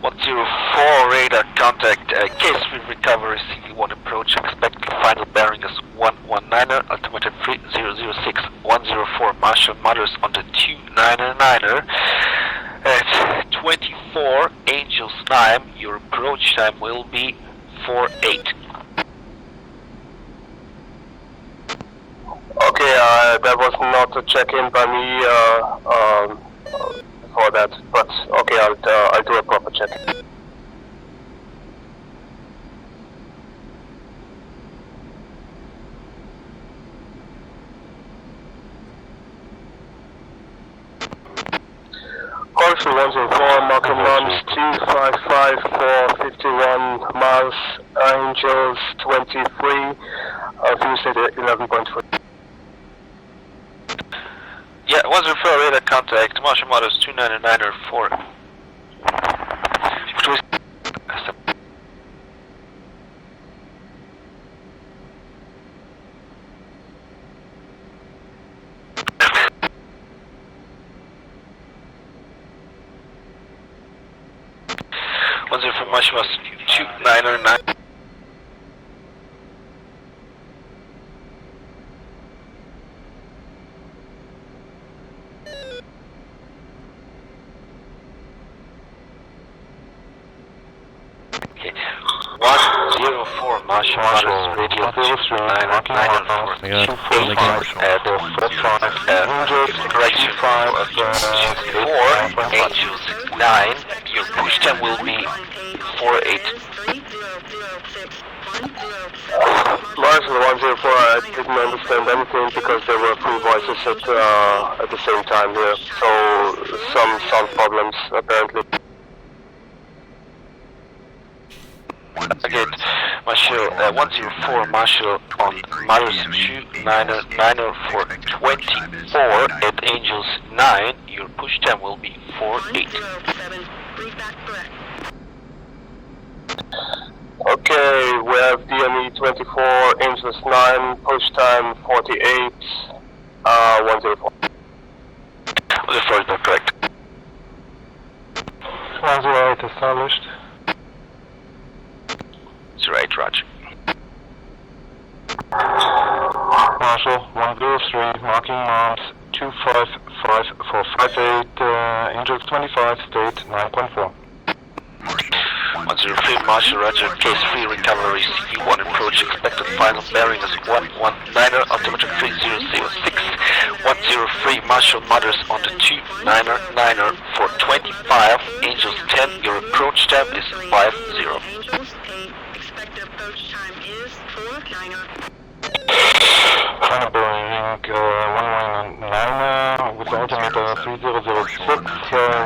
104 radar contact, case we recover CV1 approach, expect final bearing is 119er, altimeter 3006, 104 Marshall Mothers on the 299er, at 24 Angels 9, your approach time will be 48. Okay, that was not a check-in by me, for that, but okay, I'll do a proper check. Correction 104, marking norms 255 for 51 miles, Angels 23, fuel state 11.3. Yeah, 104 radar contact, Marshall Mothers 299er 4. From Marshall Mothers 299. Okay, 104 Marshall Mothers radio 29994. Correction 4 Angels 9. Your push time will be 48. Marshall 104, I didn't understand anything because there were three voices at the same time here, so some sound problems apparently. Again, Marshall 104 Marshall on Mothers 299er for 24 at Angels 9. Your push time will be 48. Okay, we have DME 24, Angels 9, push time 48, 104. 104 is not correct. 108 established. 28, roger. Marshall, 103, marking arms, 255 for 58, Angels 25, state 9.4. 103, Marshall, roger, case 3, recovery, CV1 approach, expected final bearing is 119er, altimeter 3006. 103, Marshall, Mothers on the 299er for 25, Angels 10, your approach time is 50. Expected approach time is 49er. Final bearing 119 with altimeter 3006,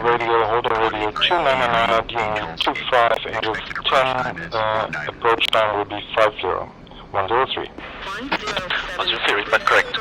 radio, holder radio 299, DME 25, Angels 10, approach time will be 50. 103. 103, read back correct.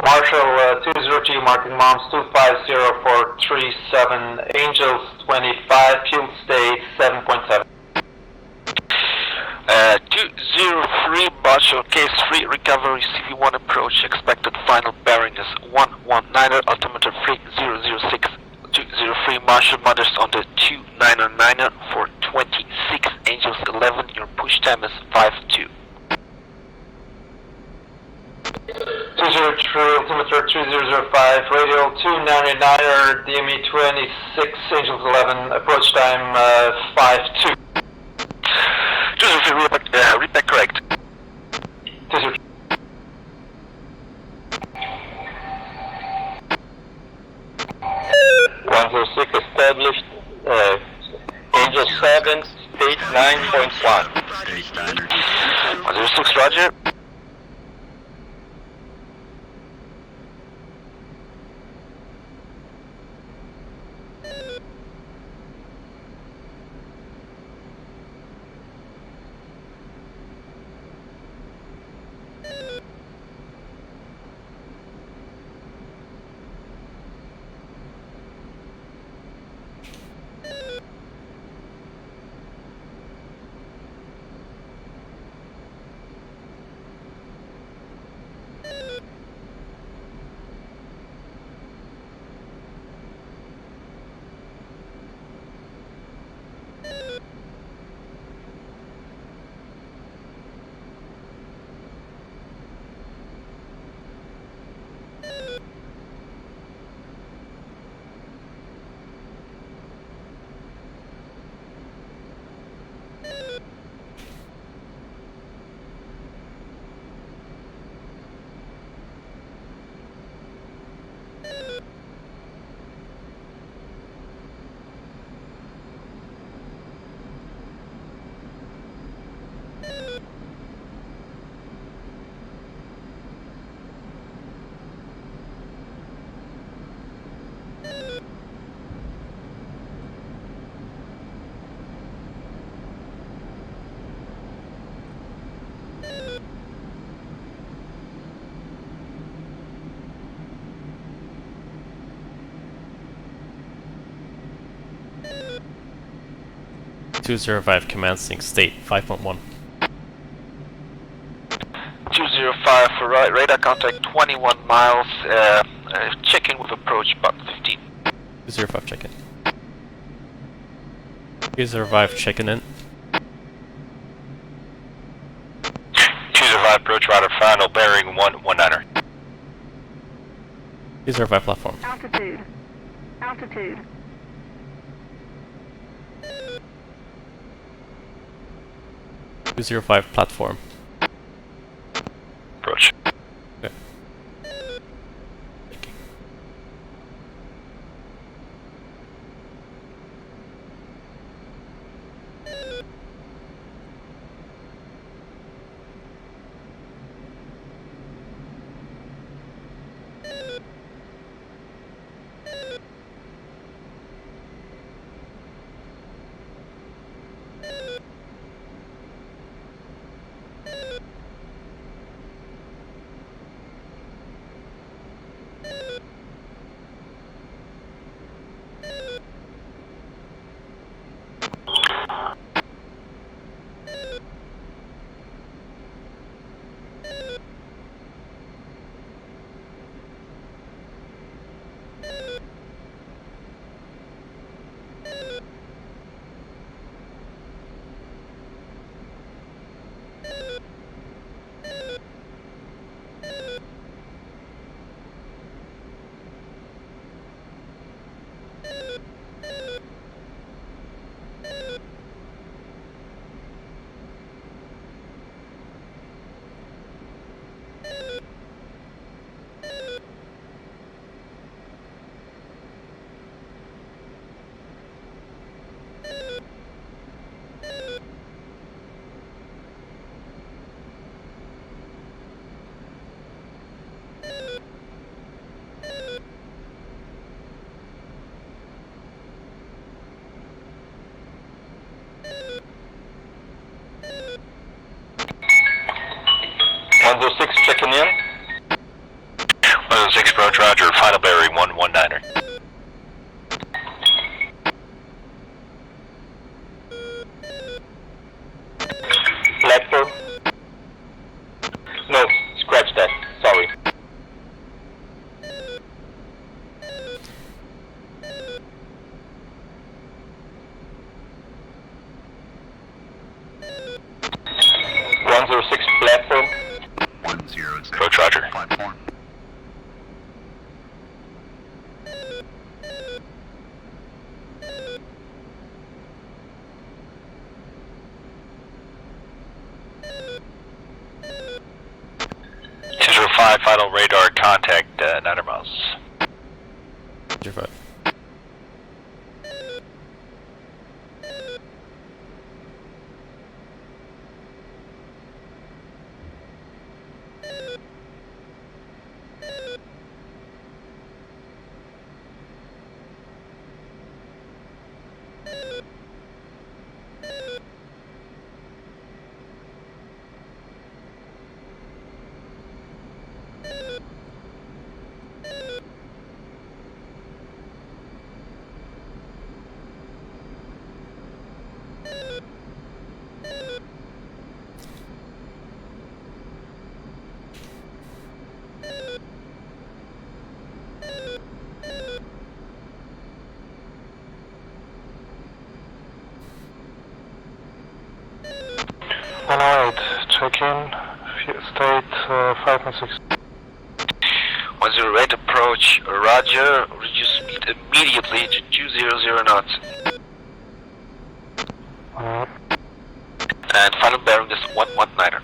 Marshall, 202, marking moms 250 for 37, Angels 25, fuel state 7.7. 203, Marshall, case 3, recovery, CV1 approach, expected final bearing is 119er, altimeter 3006. 203, Marshall, Mothers on the 299er for 26, Angels 11, your push time is 52. 203, altimeter 2005, radio 299er, DME 26, Angels 11, approach time 52. 203, read back correct. 203. 106 established, Angel 7, state 9.1. 106, roger. .205 commencing state 5.1. 205 for radar contact 21 miles, checking with approach about 15. 205 check in. 205 checking in. 205 approach radar final bearing 119er. 205 platform. Altitude. Altitude. 205 platform. Approach. Okay. 106 checking in. 106 approach, roger, final bearing 119er. Lector. No, scratch that, sorry. Platform. 106. Approach, roger. Platform. Final radar contact 900 miles. 205. Check in, state 516. 108 approach, roger, reduce speed immediately to 200 knots. And final bearing is 119er.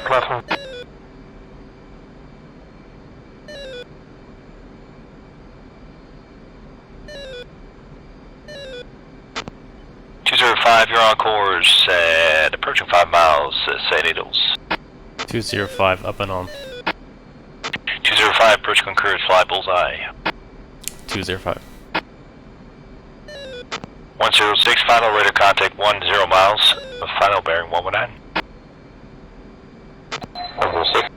Platform. 205, you're on course at approaching 5 miles, St. Needles. 205, up and on. 205, approach concurrent, fly bullseye. 205. 106, final radar contact 10 miles, final bearing 119. 106.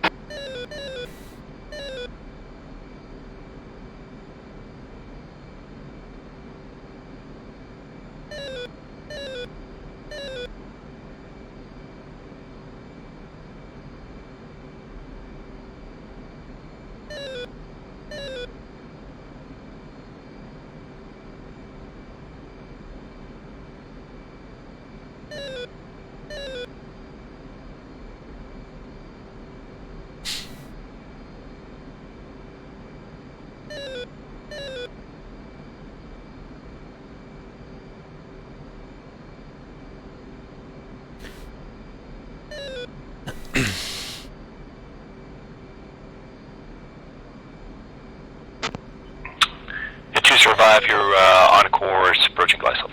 At 205, you're on course, approaching Gleisel.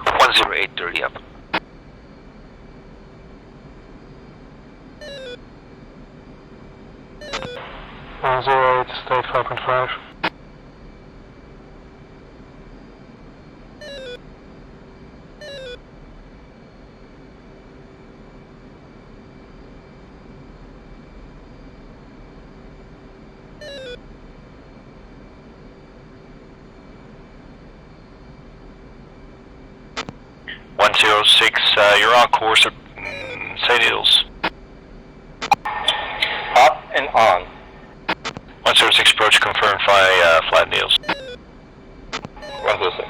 .10830 up. 108, state 5.5. You're on course at St. Needles. Up and on. 106 approach confirmed, fly Needles. 106.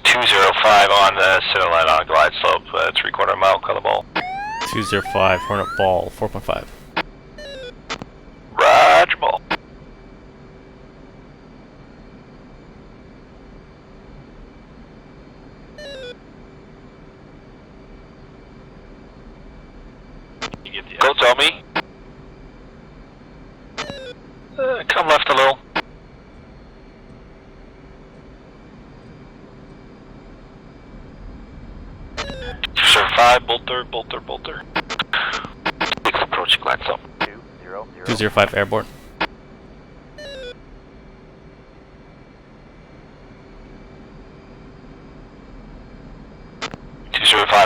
205 on the center line on glide slope, 3/4 mile, color ball. 205, Hornet ball, 4.5. Roger ball. Go, Tommy. Come left a little. Sure, 5, bolter. 6 approaching glide slope. 205 airborne.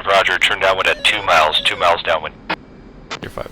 Roger, turn downwind at 2 miles, 2 miles downwind. 205.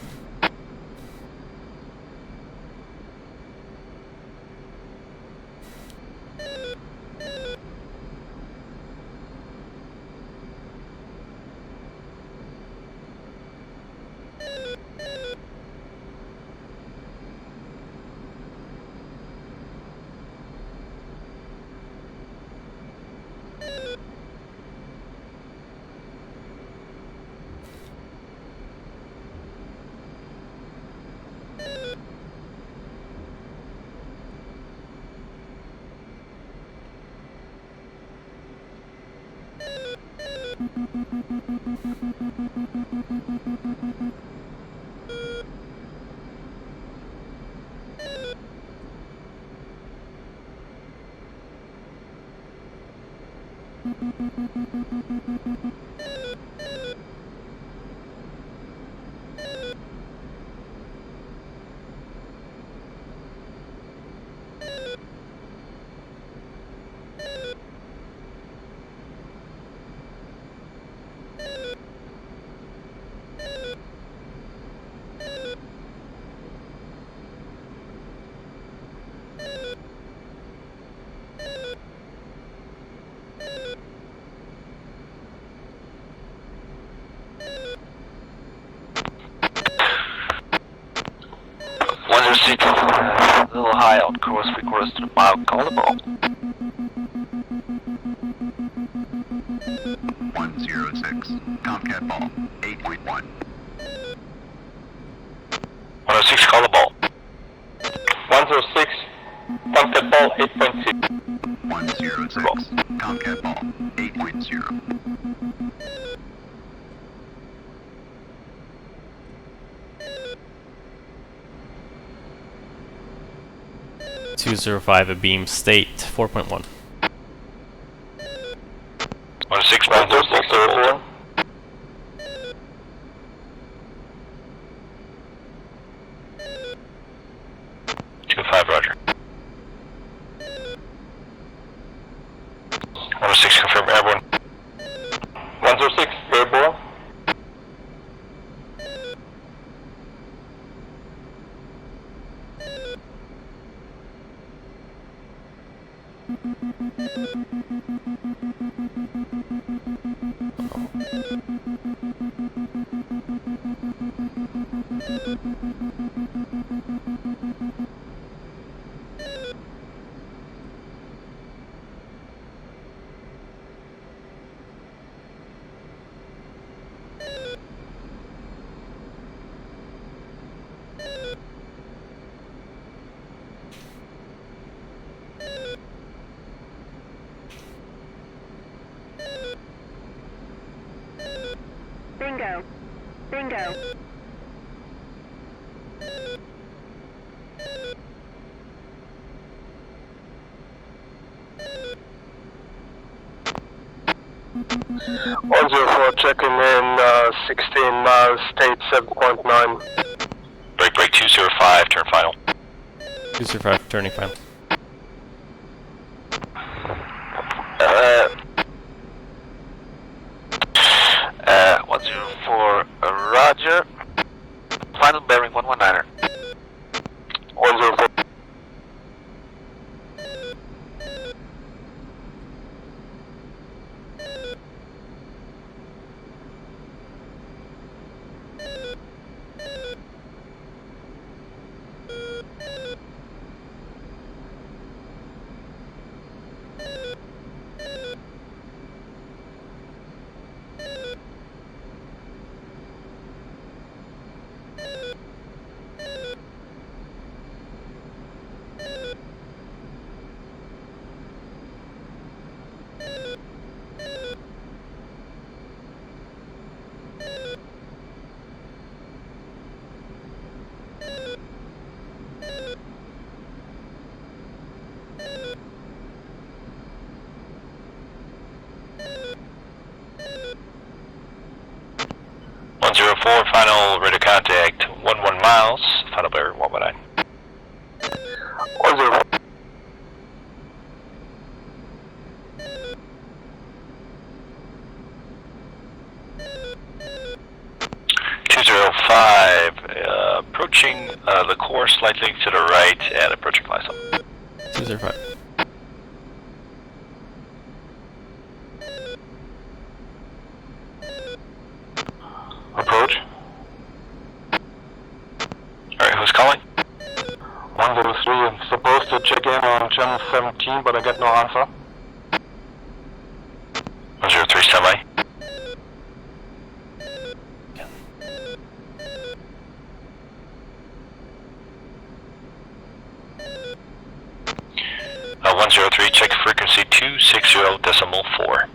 A little high on course, 3/4 to the mile, call the ball. 106, Tomcat ball, 8.1. 106, call the ball. 106, Tomcat ball, 8.6. 106, Tomcat ball, 8.0. 205 a beam state, 4.1. 106, bolter. 205, roger. 106, confirm airborne. 106, airborne. 'Bingo. 104 checking in 16 miles, state 7.9. Break 205, turn final. 205 turning final. 104, roger. Final bearing 119er. 104. 104, final radio contact 11 miles, final bearing 119. 104. 205, approaching the course slightly to the right and approaching glass up. 205. Approach. Alright, who's calling? 103, I'm supposed to check in on channel 17, but I get no answer. 103 semi. Uh, 103, check frequency 260.4.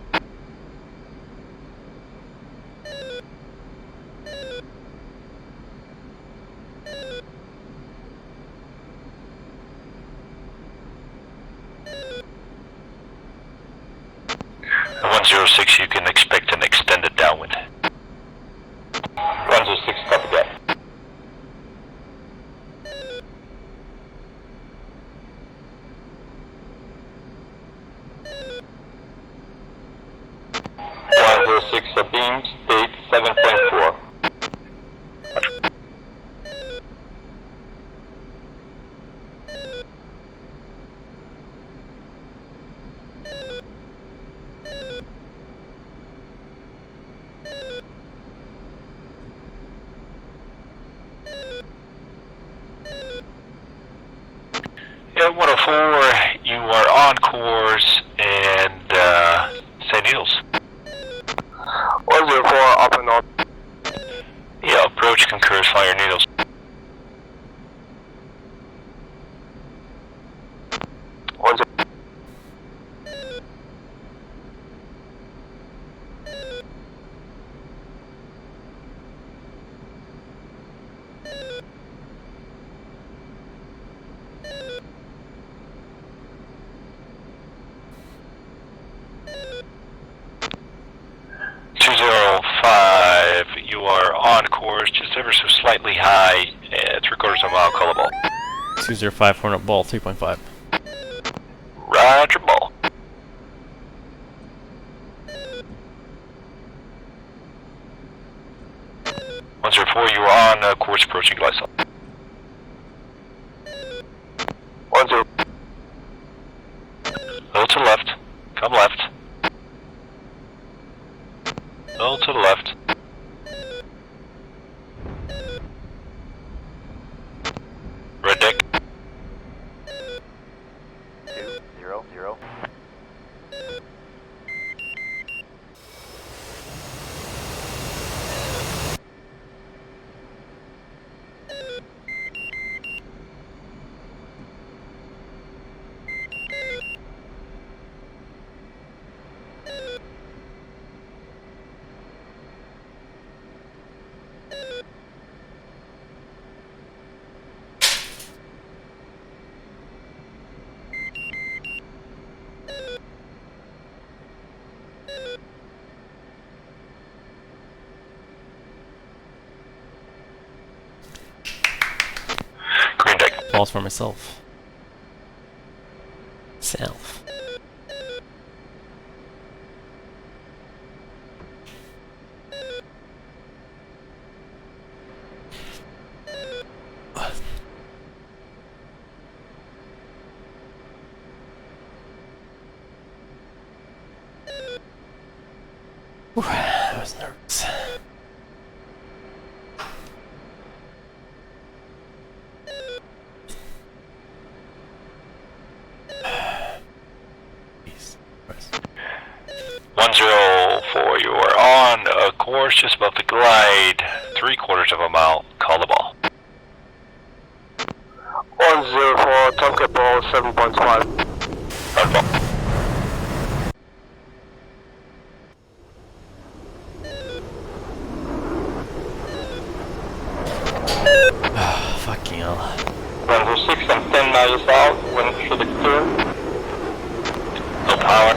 At 106, you can expect an extended downwind. 106, copy that. Beam state 7.4. Yeah, 104, you are on course and St. Needles. 104, up and up. Yeah, approach concurs, fire needles. You are on course, just ever so slightly high, 3/4 of a mile, call a ball. 205, horn up ball, 3.5. Roger, ball. You are on course approaching Glycol. 10. Little to the left, come left. Little to the left. Red deck. 200. Green deck. Balls for myself. Self. I was nervous. Please, press. 104, you are on a course just above the glide, 3/4 of a mile, call the ball. 104, Tomcat ball 7.5. Hard ball. Fucking hell. 106, I'm 10 miles out, when should it turn? No power.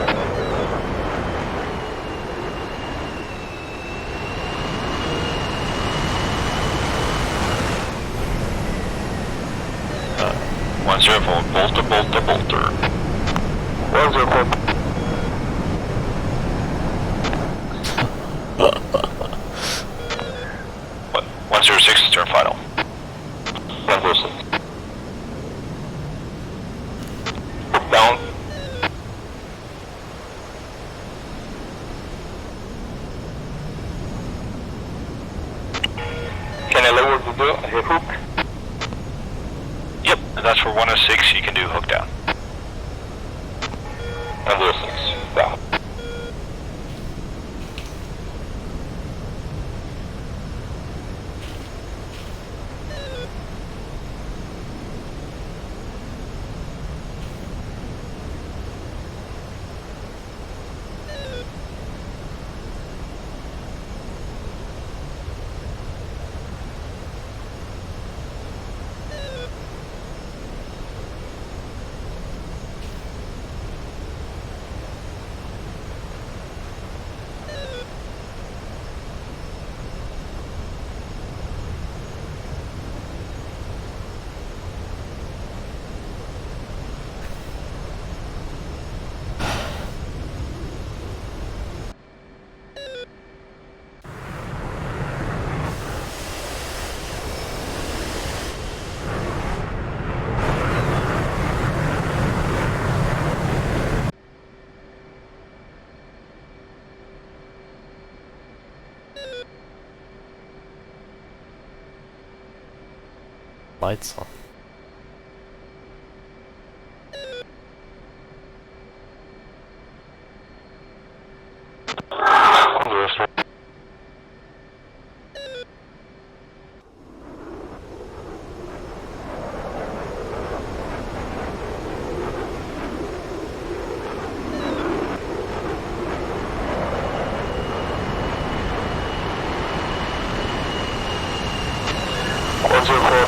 104. 106 is turn final. 106. Down. Can I lower the hook? Yep, and that's for 106, you can do hook down. 106. Down. Lights on.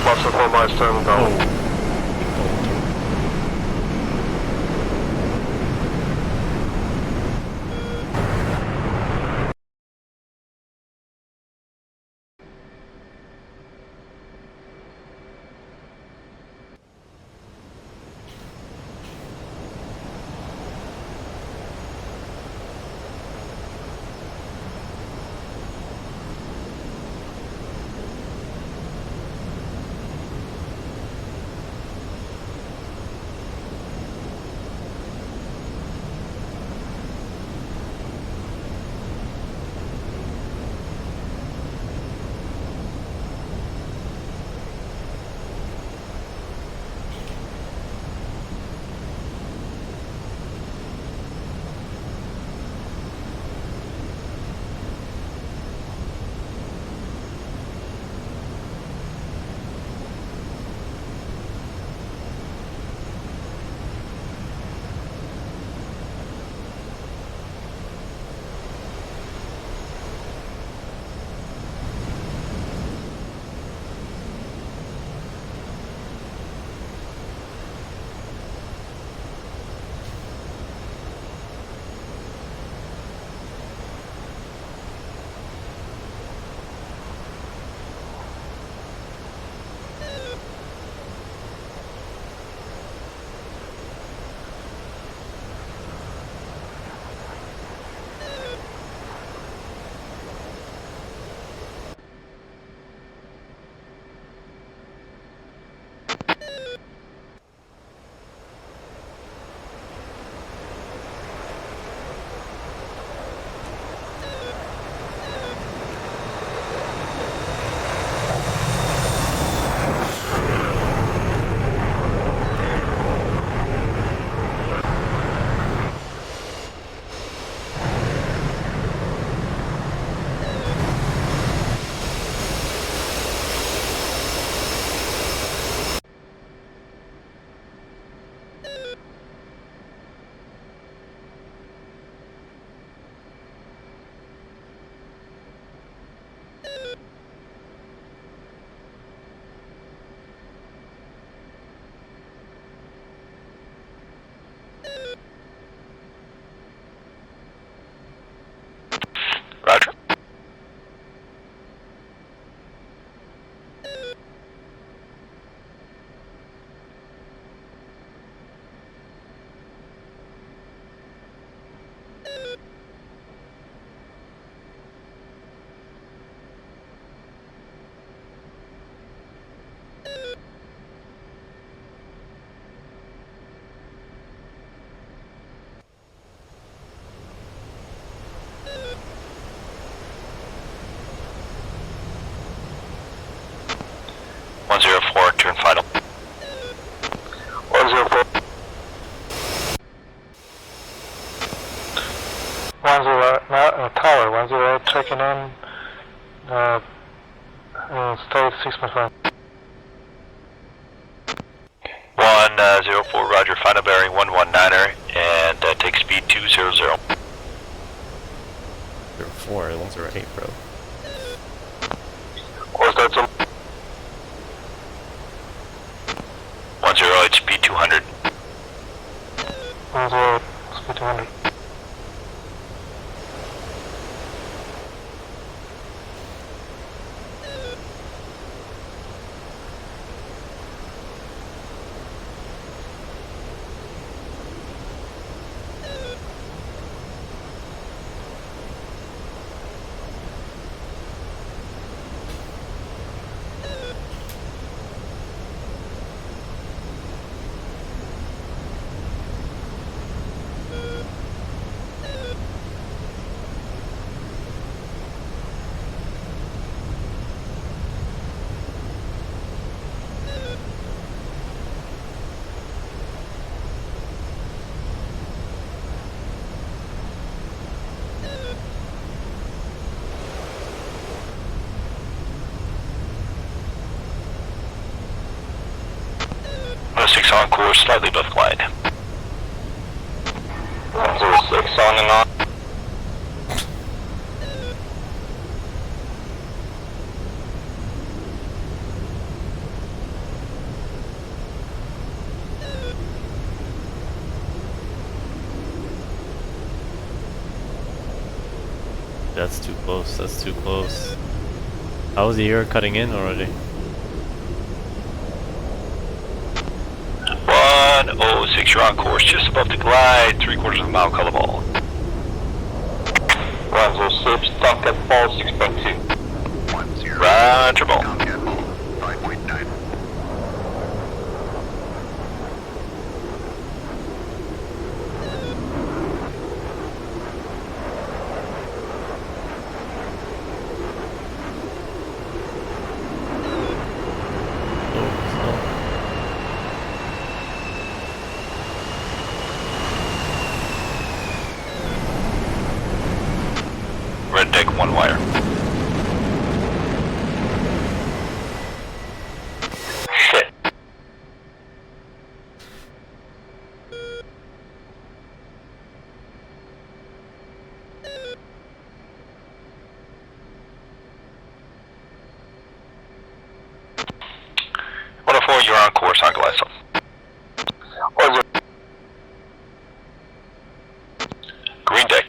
Plus 4 miles turn down. checking in. Stay 6.5. 104, roger, final bearing 119er, and take speed 200. 04, 108, bro. What's that? 108, speed 200. 108, speed 200. On course, slightly above glide. 106 on and on. That's too close, that's too close. How was the air cutting in already? 106, you're on course, just above the glide, 3/4 of a mile, color ball. 106, Tomcat Fall 6.2. Roger, ball. Red deck, one wire. Shit. You're on course on Glasgow. Green deck.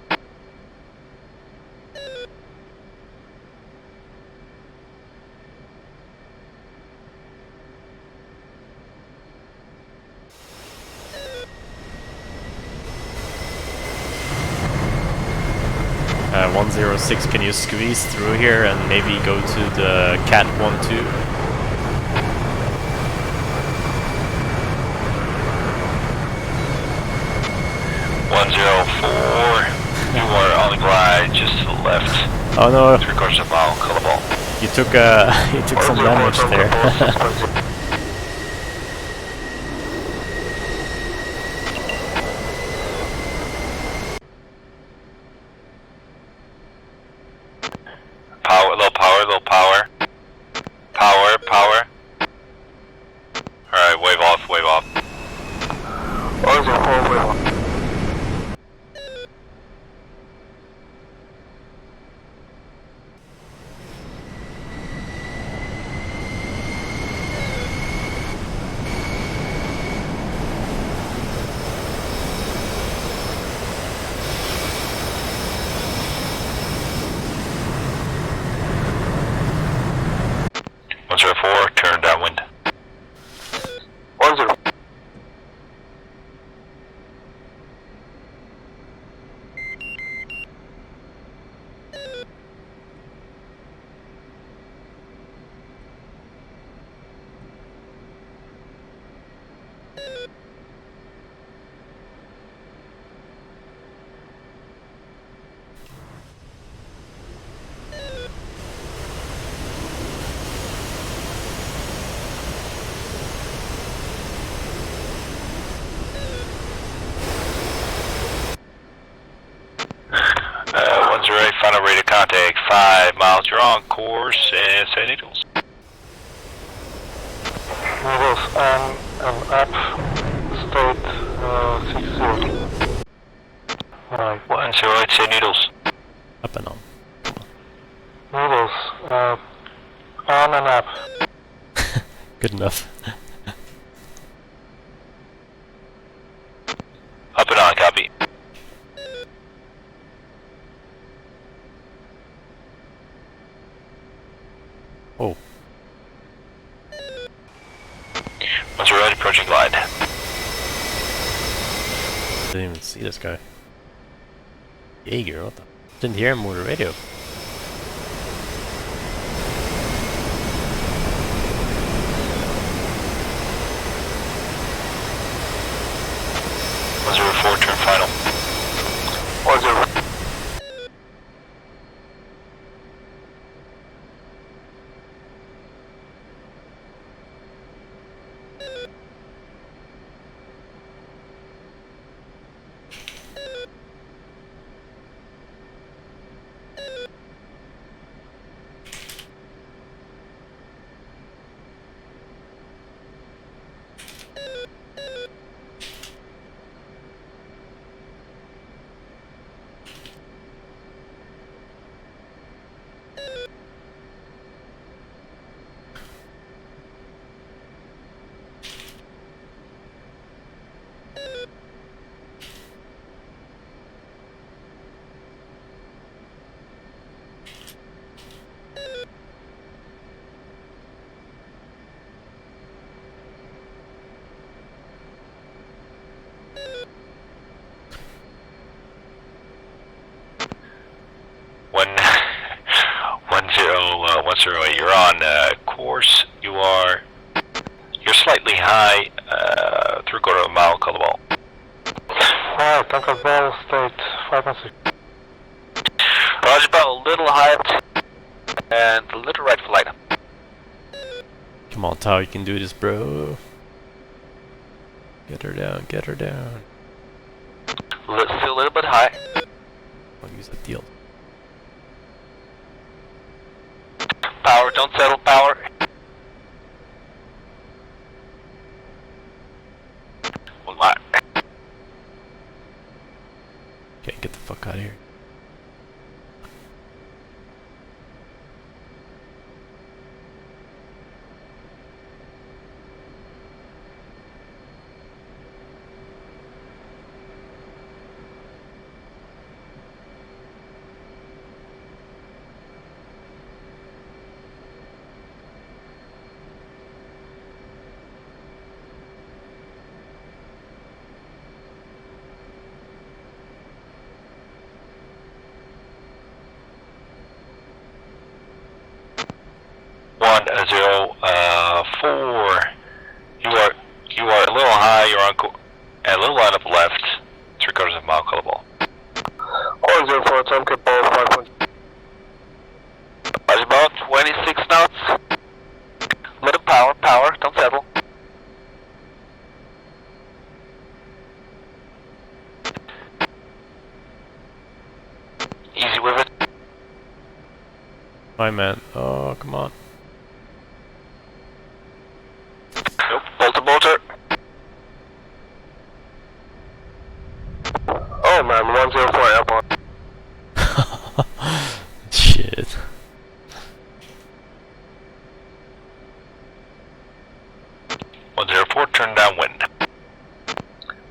Uh, 106, can you squeeze through here and maybe go to the Cat 1-2? You are on the glide just to the left. Oh no! 3/4 of a mile, color ball. You took you took some damage there. Power, low power, low power. Power, power. Alright, wave off, wave off. 104, wave off. Turn downwind. 10. Final rate of Contact 5 miles, you're on course, and 7 needles. Needles and up, state 60. Right. 108, 7 needles. Up and on. Needles, on and up. Good enough. Up and on, copy. Oh. Once you're ready, approaching glide. Didn't even see this guy. Jaeger, what the? Didn't hear him over the radio. Turn final. 10. You're on course. You're slightly high, 3/4 mile, call the ball. Alright, Duncan Ball, state 5 and 6. Roger, about a little high and a little right flight. Come on, Tao, you can do this, bro. Get her down, get her down. Still a little bit high. I'll use that deal. Power, don't settle, power. One line. Okay, get the fuck out of here. You are a little high. You're on a little line up left. 3/4 of a mile, call the ball. 104, Tomcat Ball 5. That's about 26 knots. Little power, don't settle. Easy with it. My man. Oh, come on. Nope, bolter. Oh man, 104 airport. Shit. Turn downwind.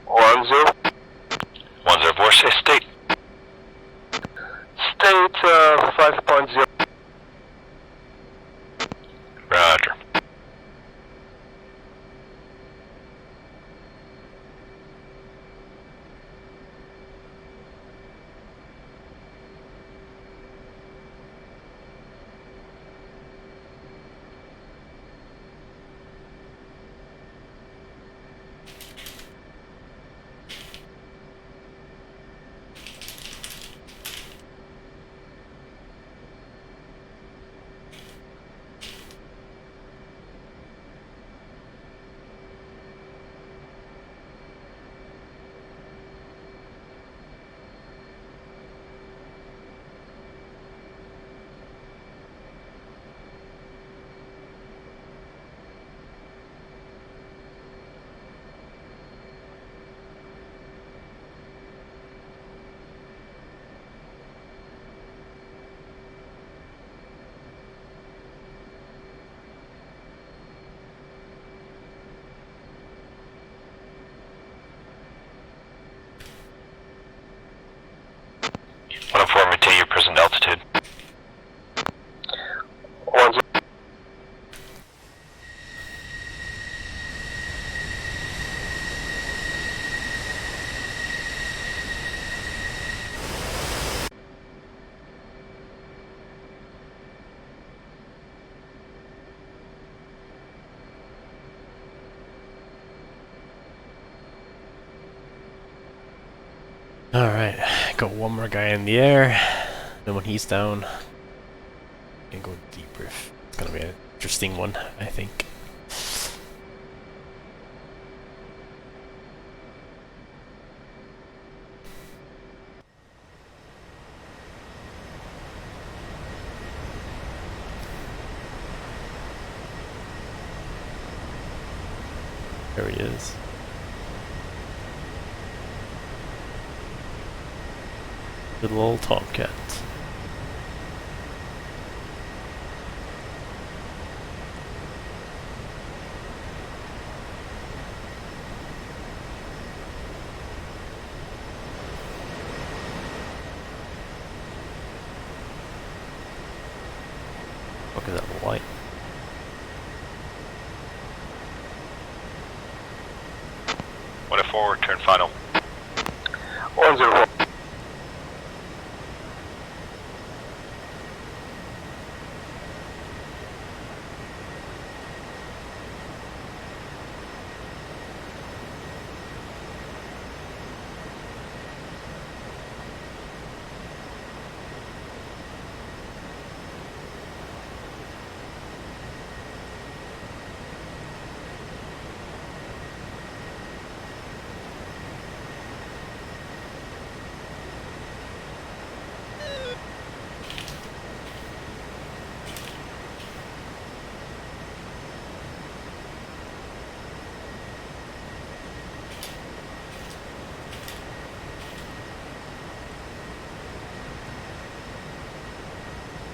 104, say state. State 5.0. Roger. Alright, got one more guy in the air. Then when he's down, we can go debrief. It's gonna be an interesting one, I think. There he is. Little old Tomcat. Look at that light. Forward, turn final. 104.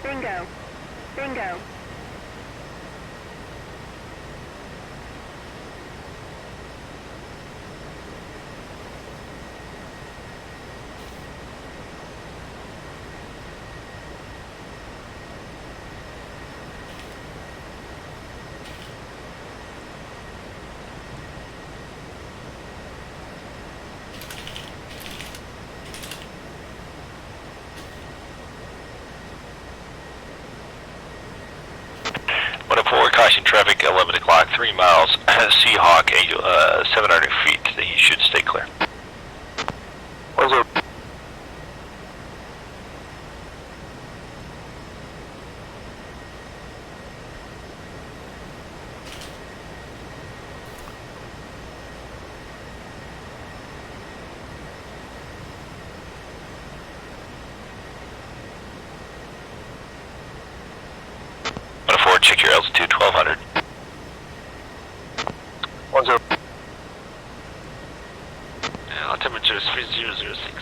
Bingo. Bingo. Caution traffic, 11 o'clock, 3 miles, Seahawk, 700 feet. You should stay clear. 10. Check your altitude, 1200. 10. Altimeter is 3006.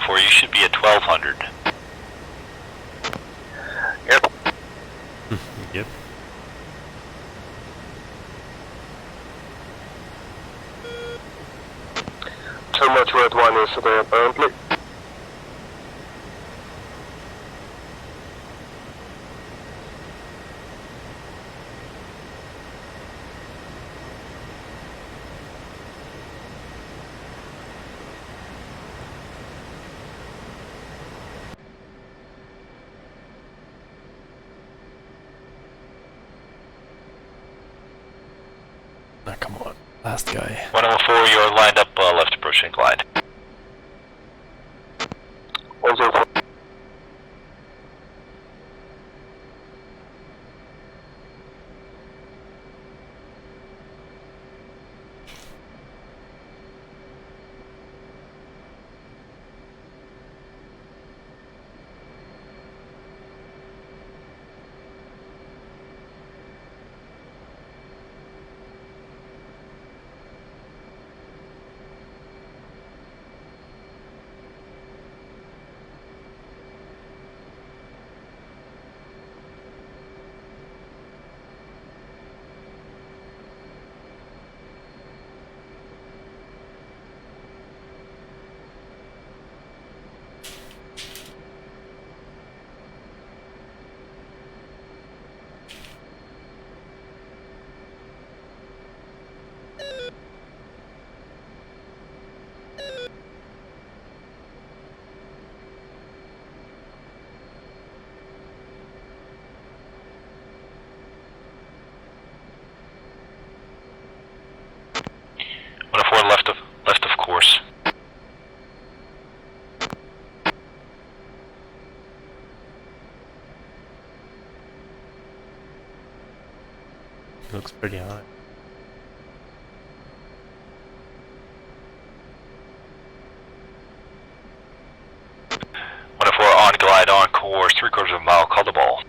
You should be at 1200. Yep. Yep. Too much red wine yesterday, apparently. Ah, come on. Last guy. 104, you're lined up, left approach inclined. 104. looks pretty high. On glide on course 3/4 of a mile. Call the ball.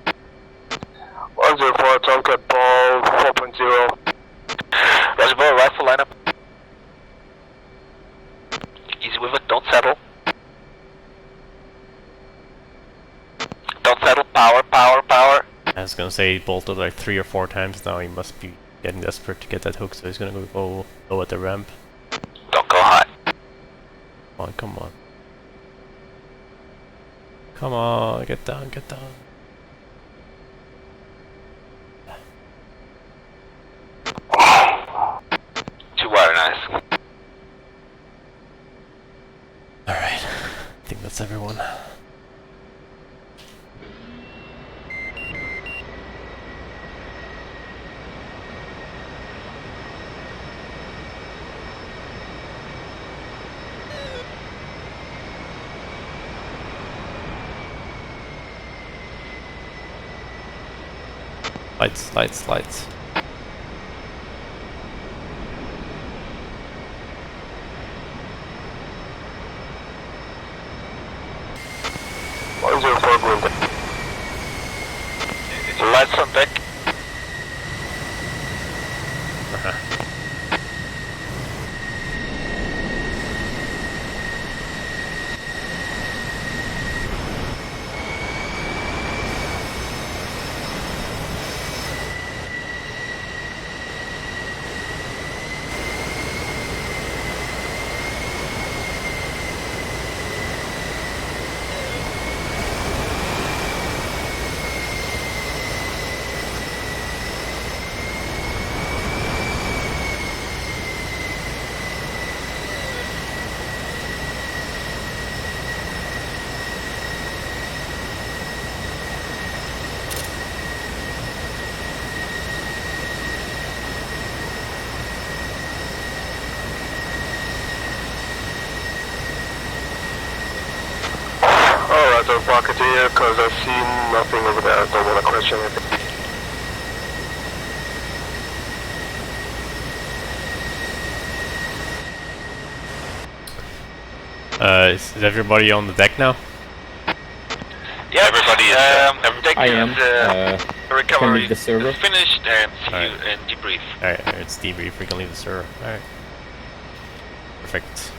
104 Tomcat ball 4.0. Reservoir rifle lineup. Easy with it. Don't settle. Don't settle. Power, power, power. I was gonna say he bolted like 3 or 4 times now. He must be getting desperate to get that hook, so he's gonna go low at the ramp. Don't go high. Come on, come on. Come on, get down, get down. Too wide, nice. Alright, I think that's everyone. Lights, lights, lights. Lights on deck. Don't park it here because I see nothing over there. I don't want to question it. Is everybody on the deck now? Yeah, everybody is. Deck I am. recovery the server. is finished and see you and debrief. Alright, it's debrief. We can leave the server. Alright. Perfect.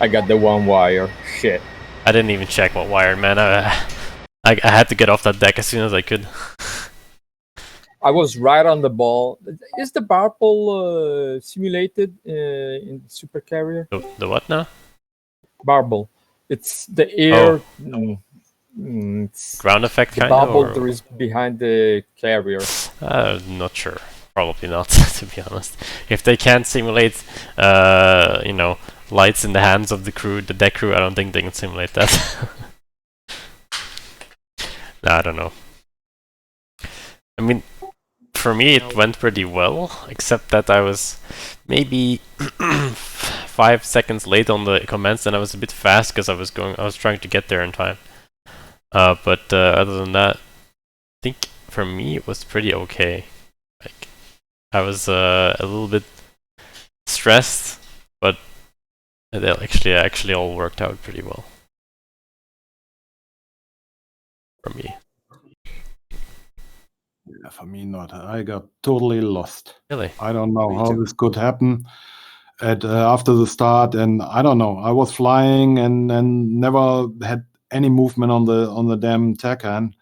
I got the one wire. Shit. I didn't even check what wire, man. I had to get off that deck as soon as I could. I was right on the ball. Is the barbel simulated in the super carrier? The what now? Barbel. It's the air. It's ground effect the kind barbel of? there is behind the carrier. Not sure. Probably not, to be honest. If they can't simulate, you know, lights in the hands of the crew, the deck crew, I don't think they can simulate that. Nah, I don't know. I mean, for me it went pretty well, except that I was maybe 5 seconds late on the comments, and I was a bit fast because I was trying to get there in time. But other than that, I think for me it was pretty okay. Like, I was a little bit stressed, but it actually all worked out pretty well for me. Yeah, for me not. I got totally lost. Really? I don't know how this could happen at after the start, and I don't know. I was flying and never had any movement on the damn TACAN.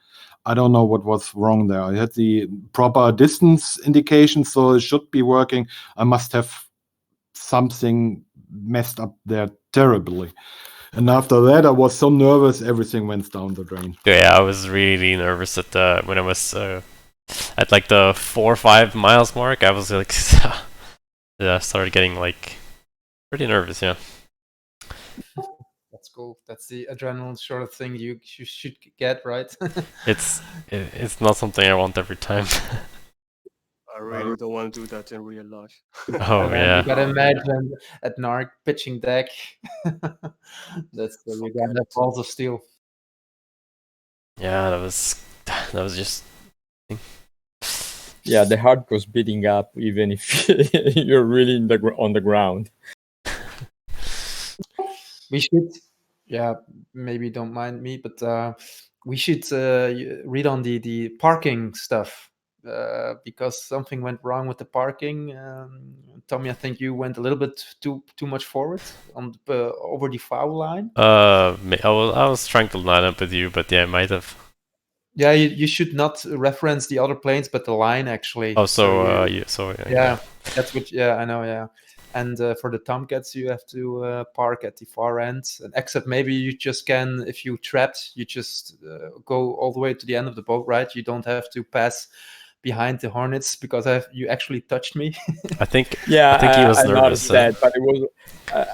I don't know what was wrong there. I had the proper distance indication, so it should be working. I must have something messed up there terribly. And after that, I was so nervous, everything went down the drain. Yeah, I was really nervous at when I was at like the 4 or 5 miles mark. I was like, yeah, I started getting like pretty nervous. Yeah. That's cool. That's the adrenaline sort of thing you should get, right? It's not something I want every time. I really don't want to do that in real life. Oh yeah. You gotta imagine at NARC pitching deck. That's you gotta have balls of steel. Yeah, that was just. Yeah, the heart goes beating up even if you're really on the ground. We should, yeah, maybe don't mind me, but we should read on the parking stuff because something went wrong with the parking. Tommy, I think you went a little bit too much forward on over the foul line. I was trying to line up with you, but yeah, I might have. Yeah, you should not reference the other planes, but the line actually. Oh, yeah. That's what. Yeah, I know. Yeah, and for the Tomcats, you have to park at the far end. And except maybe you just can, if you trapped, you just go all the way to the end of the boat, right? You don't have to pass behind the Hornets because you actually touched me. I think. Yeah, I think he was I nervous. noticed that, but it was.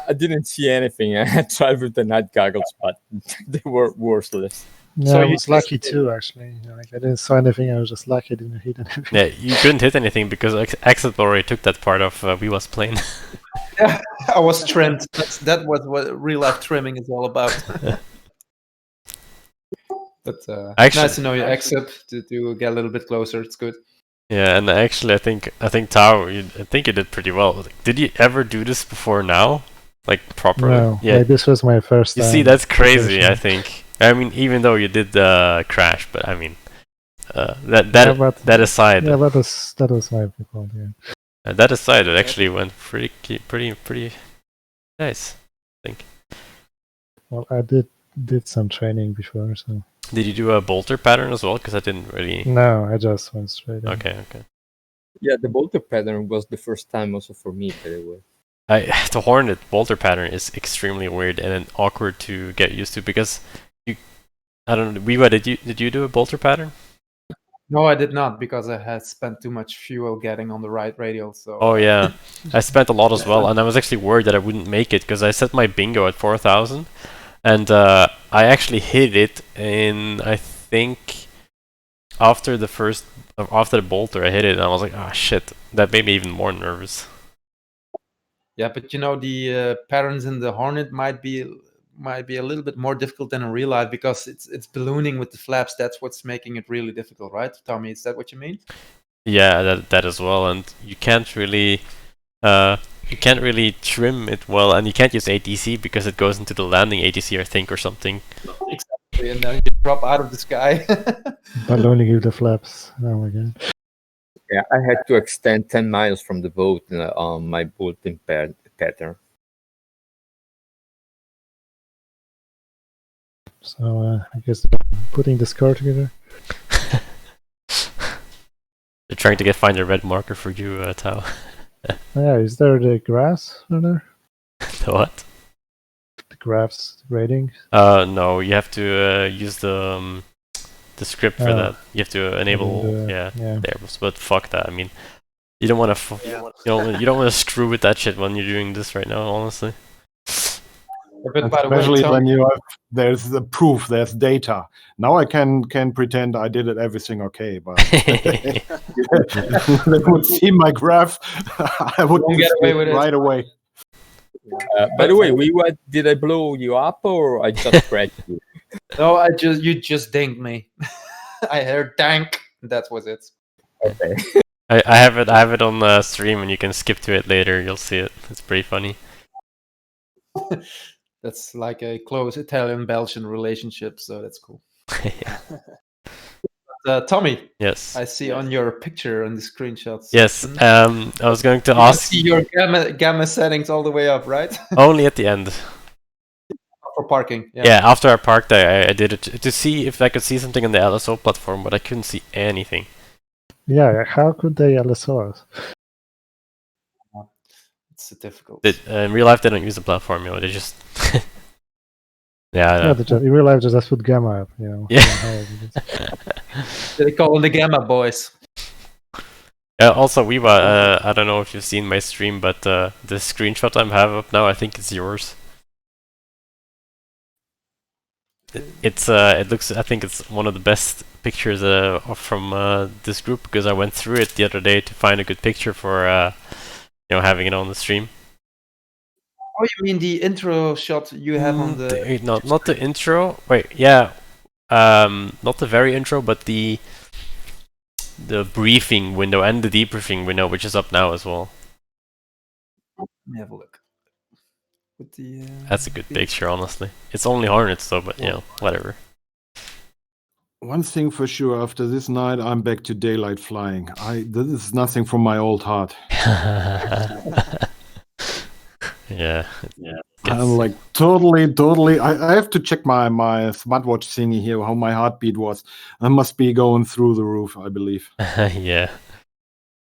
I didn't see anything. I tried with the night goggles, but they were worthless. Yeah, So I you was lucky too, actually. Like, I didn't saw anything. I was just lucky. I didn't hit anything. Yeah, you couldn't hit anything because Axel already took that part of we was playing. Yeah, I was trimmed. That was what real life trimming is all about. But Actually, nice to know you accept to get a little bit closer. It's good. Yeah, and actually, I think Tao, I think you did pretty well. Did you ever do this before now, like properly? No, Yeah, this was my first time. You see, that's crazy. I think. I mean, even though you did crash, but I mean, that aside. Yeah, that was my fault. Yeah. That aside, it actually went pretty nice, I think. Well, I did some training before, so. Did you do a bolter pattern as well? Because I didn't really. No, I just went straight in. Okay. Yeah, the bolter pattern was the first time also for me, by the way. The Hornet bolter pattern is extremely weird and awkward to get used to because I don't know. Viva, did you do a bolter pattern? No, I did not because I had spent too much fuel getting on the right radial. So. Oh yeah, I spent a lot as well, and I was actually worried that I wouldn't make it because I set my bingo at 4,000, and I actually hit it in I think after the bolter I hit it and I was like, ah shit, that made me even more nervous. Yeah, but you know the patterns in the Hornet might be a little bit more difficult than in real life because it's ballooning with the flaps. That's what's making it really difficult, right, Tommy? Is that what you mean? Yeah, that as well, and you can't really trim it well, and you can't use ATC because it goes into the landing ATC, I think, or something. Exactly, and then you drop out of the sky. Ballooning with the flaps. Oh my god. Yeah, I had to extend 10 miles from the boat on my bolting pattern. So I guess putting the score together. They're trying to find a red marker for you, Tao. Yeah, is there the graphs on there? The what? The graphs grading? No, you have to use the script for that. You have to enable there. But fuck that. I mean, you don't want to you don't want to screw with that shit when you're doing this right now, honestly. Especially when there's the proof, there's data. Now I can pretend I did everything okay, but they would see my graph, I would get away with it right away. By the way, did I blow you up or I just scratched you? No, you just dinged me. I heard dank. That was it. Okay. I have it on the stream, and you can skip to it later. You'll see it. It's pretty funny. That's like a close Italian-Belgian relationship, so that's cool. Tommy. Yes. I see on your picture on the screenshots. Yes. I was going to ask. See your gamma settings all the way up, right? Only at the end. For parking. Yeah. After I parked, I did it to see if I could see something on the LSO platform, but I couldn't see anything. Yeah. How could they LSO us? It's difficult. In real life, they don't use the platform. They just. Yeah. In real life, just put gamma up. Yeah. They call them the gamma boys. Also, Viva, I don't know if you've seen my stream, but the screenshot I have up now, I think it's yours. It looks. I think it's one of the best pictures from this group because I went through it the other day to find a good picture for having it on the stream. Oh, you mean the intro shot you have on the? Not the intro. Wait, yeah. not the very intro, but the briefing window and the debriefing window, which is up now as well. Let me have a look. With the, That's a good picture, honestly. It's only Hornets though, but you know, whatever. One thing for sure, after this night, I'm back to daylight flying. This is nothing from my old heart. Yeah. I'm like totally. I have to check my smartwatch thingy here, how my heartbeat was. I must be going through the roof, I believe. Yeah.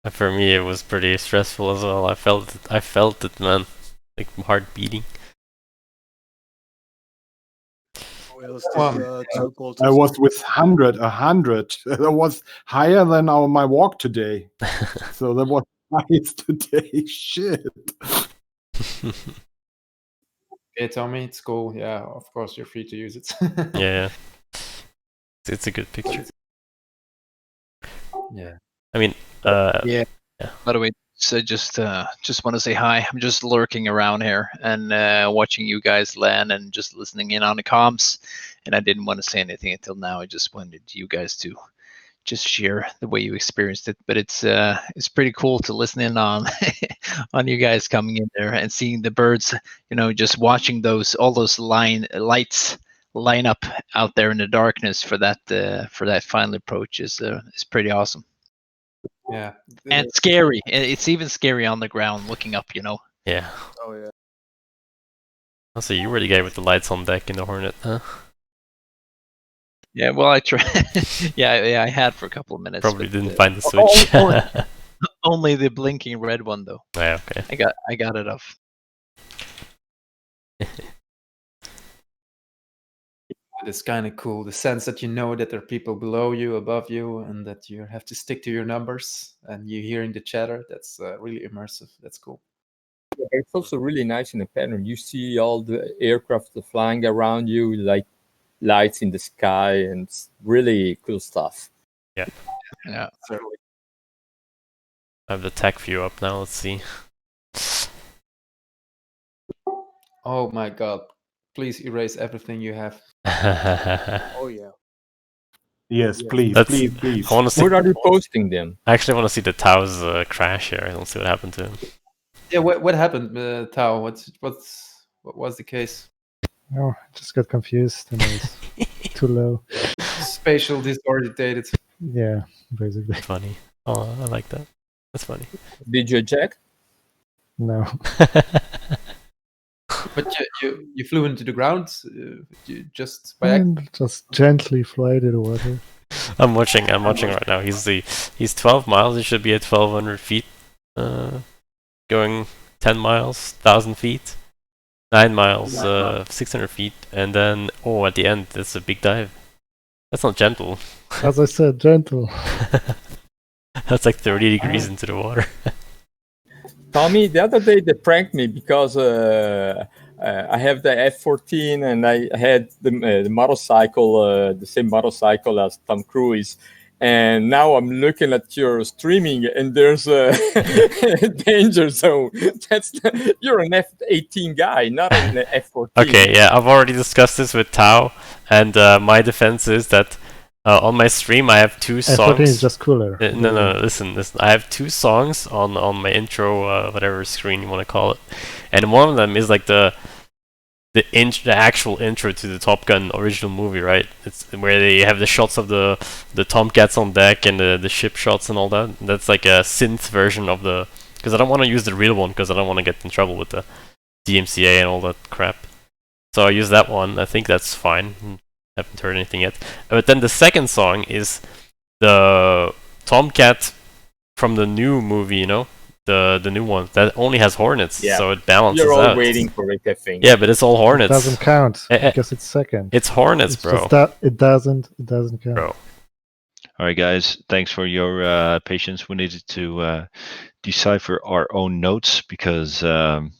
For me, it was pretty stressful as well. I felt it, man. Like heart beating. I was with 100. That was higher than my walk today. So that was nice today. Shit. Okay, Tommy, it's cool. Yeah, of course, you're free to use it. Yeah. It's a good picture. Yeah. I mean, yeah. By the way, so just want to say hi. I'm just lurking around here and watching you guys land and just listening in on the comms. And I didn't want to say anything until now. I just wanted you guys to just share the way you experienced it. But it's pretty cool to listen in on on you guys coming in there and seeing the birds. You know, just watching all those lights line up out there in the darkness for that final approach is pretty awesome. Yeah. And scary. It's even scary on the ground looking up, you know. Yeah. Oh yeah. Also, you were the guy with the lights on deck in the Hornet, huh? Yeah, well, I tried. yeah, I had for a couple of minutes. Probably but, didn't find the switch. Only the blinking red one, though. Yeah, okay. I got it off. It's kind of cool. The sense that you know that there are people below you, above you, and that you have to stick to your numbers, and you're hearing the chatter. That's really immersive. That's cool. Yeah, it's also really nice in the pattern. You see all the aircraft flying around you, like lights in the sky, and it's really cool stuff. Yeah. Yeah. Certainly. I have the tech view up now. Let's see. Oh my god. Please erase everything you have. Oh yeah. Yes, please. I want to see. Where are you posting them? I actually want to see the Tao's crash here. I don't see what happened to him. Yeah, what happened, Tao? What was the case? Oh, I just got confused and it was too low. Spatial disorientated. Yeah, basically. Funny. Oh, I like that. That's funny. Did you eject? No. But you flew into the ground. You just And just gently fly to the water. I'm watching right now. He's 12 miles. He should be at 1,200 feet. Going 10 miles, 1,000 feet. 9 miles, 600 feet, and then at the end, that's a big dive. That's not gentle. As I said, gentle. That's like 30 degrees into the water. Tommy, the other day they pranked me because I have the F-14 and I had the motorcycle, the same motorcycle as Tom Cruise. And now I'm looking at your streaming and there's a danger zone. You're an F-18 guy, not an F-14. Okay, yeah, I've already discussed this with Tao, and my defense is that on my stream I have 2 songs. F-14 is just cooler. No, listen. I have 2 songs on my intro, whatever screen you want to call it, and one of them is like the actual intro to the Top Gun original movie, right? It's where they have the shots of the Tomcats on deck and the ship shots and all that. That's like a synth version of the, because I don't want to use the real one because I don't want to get in trouble with the DMCA and all that crap. So I use that one. I think that's fine. Haven't heard anything yet. But then the second song is the Tomcat from the new movie, you know? The new one that only has Hornets, so it balances You're all out. waiting for it, I think. Yeah, but it's all Hornets. It doesn't count because it's second. It's Hornets, It's bro. just that it doesn't count. Bro. All right, guys. Thanks for your patience. We needed to decipher our own notes because that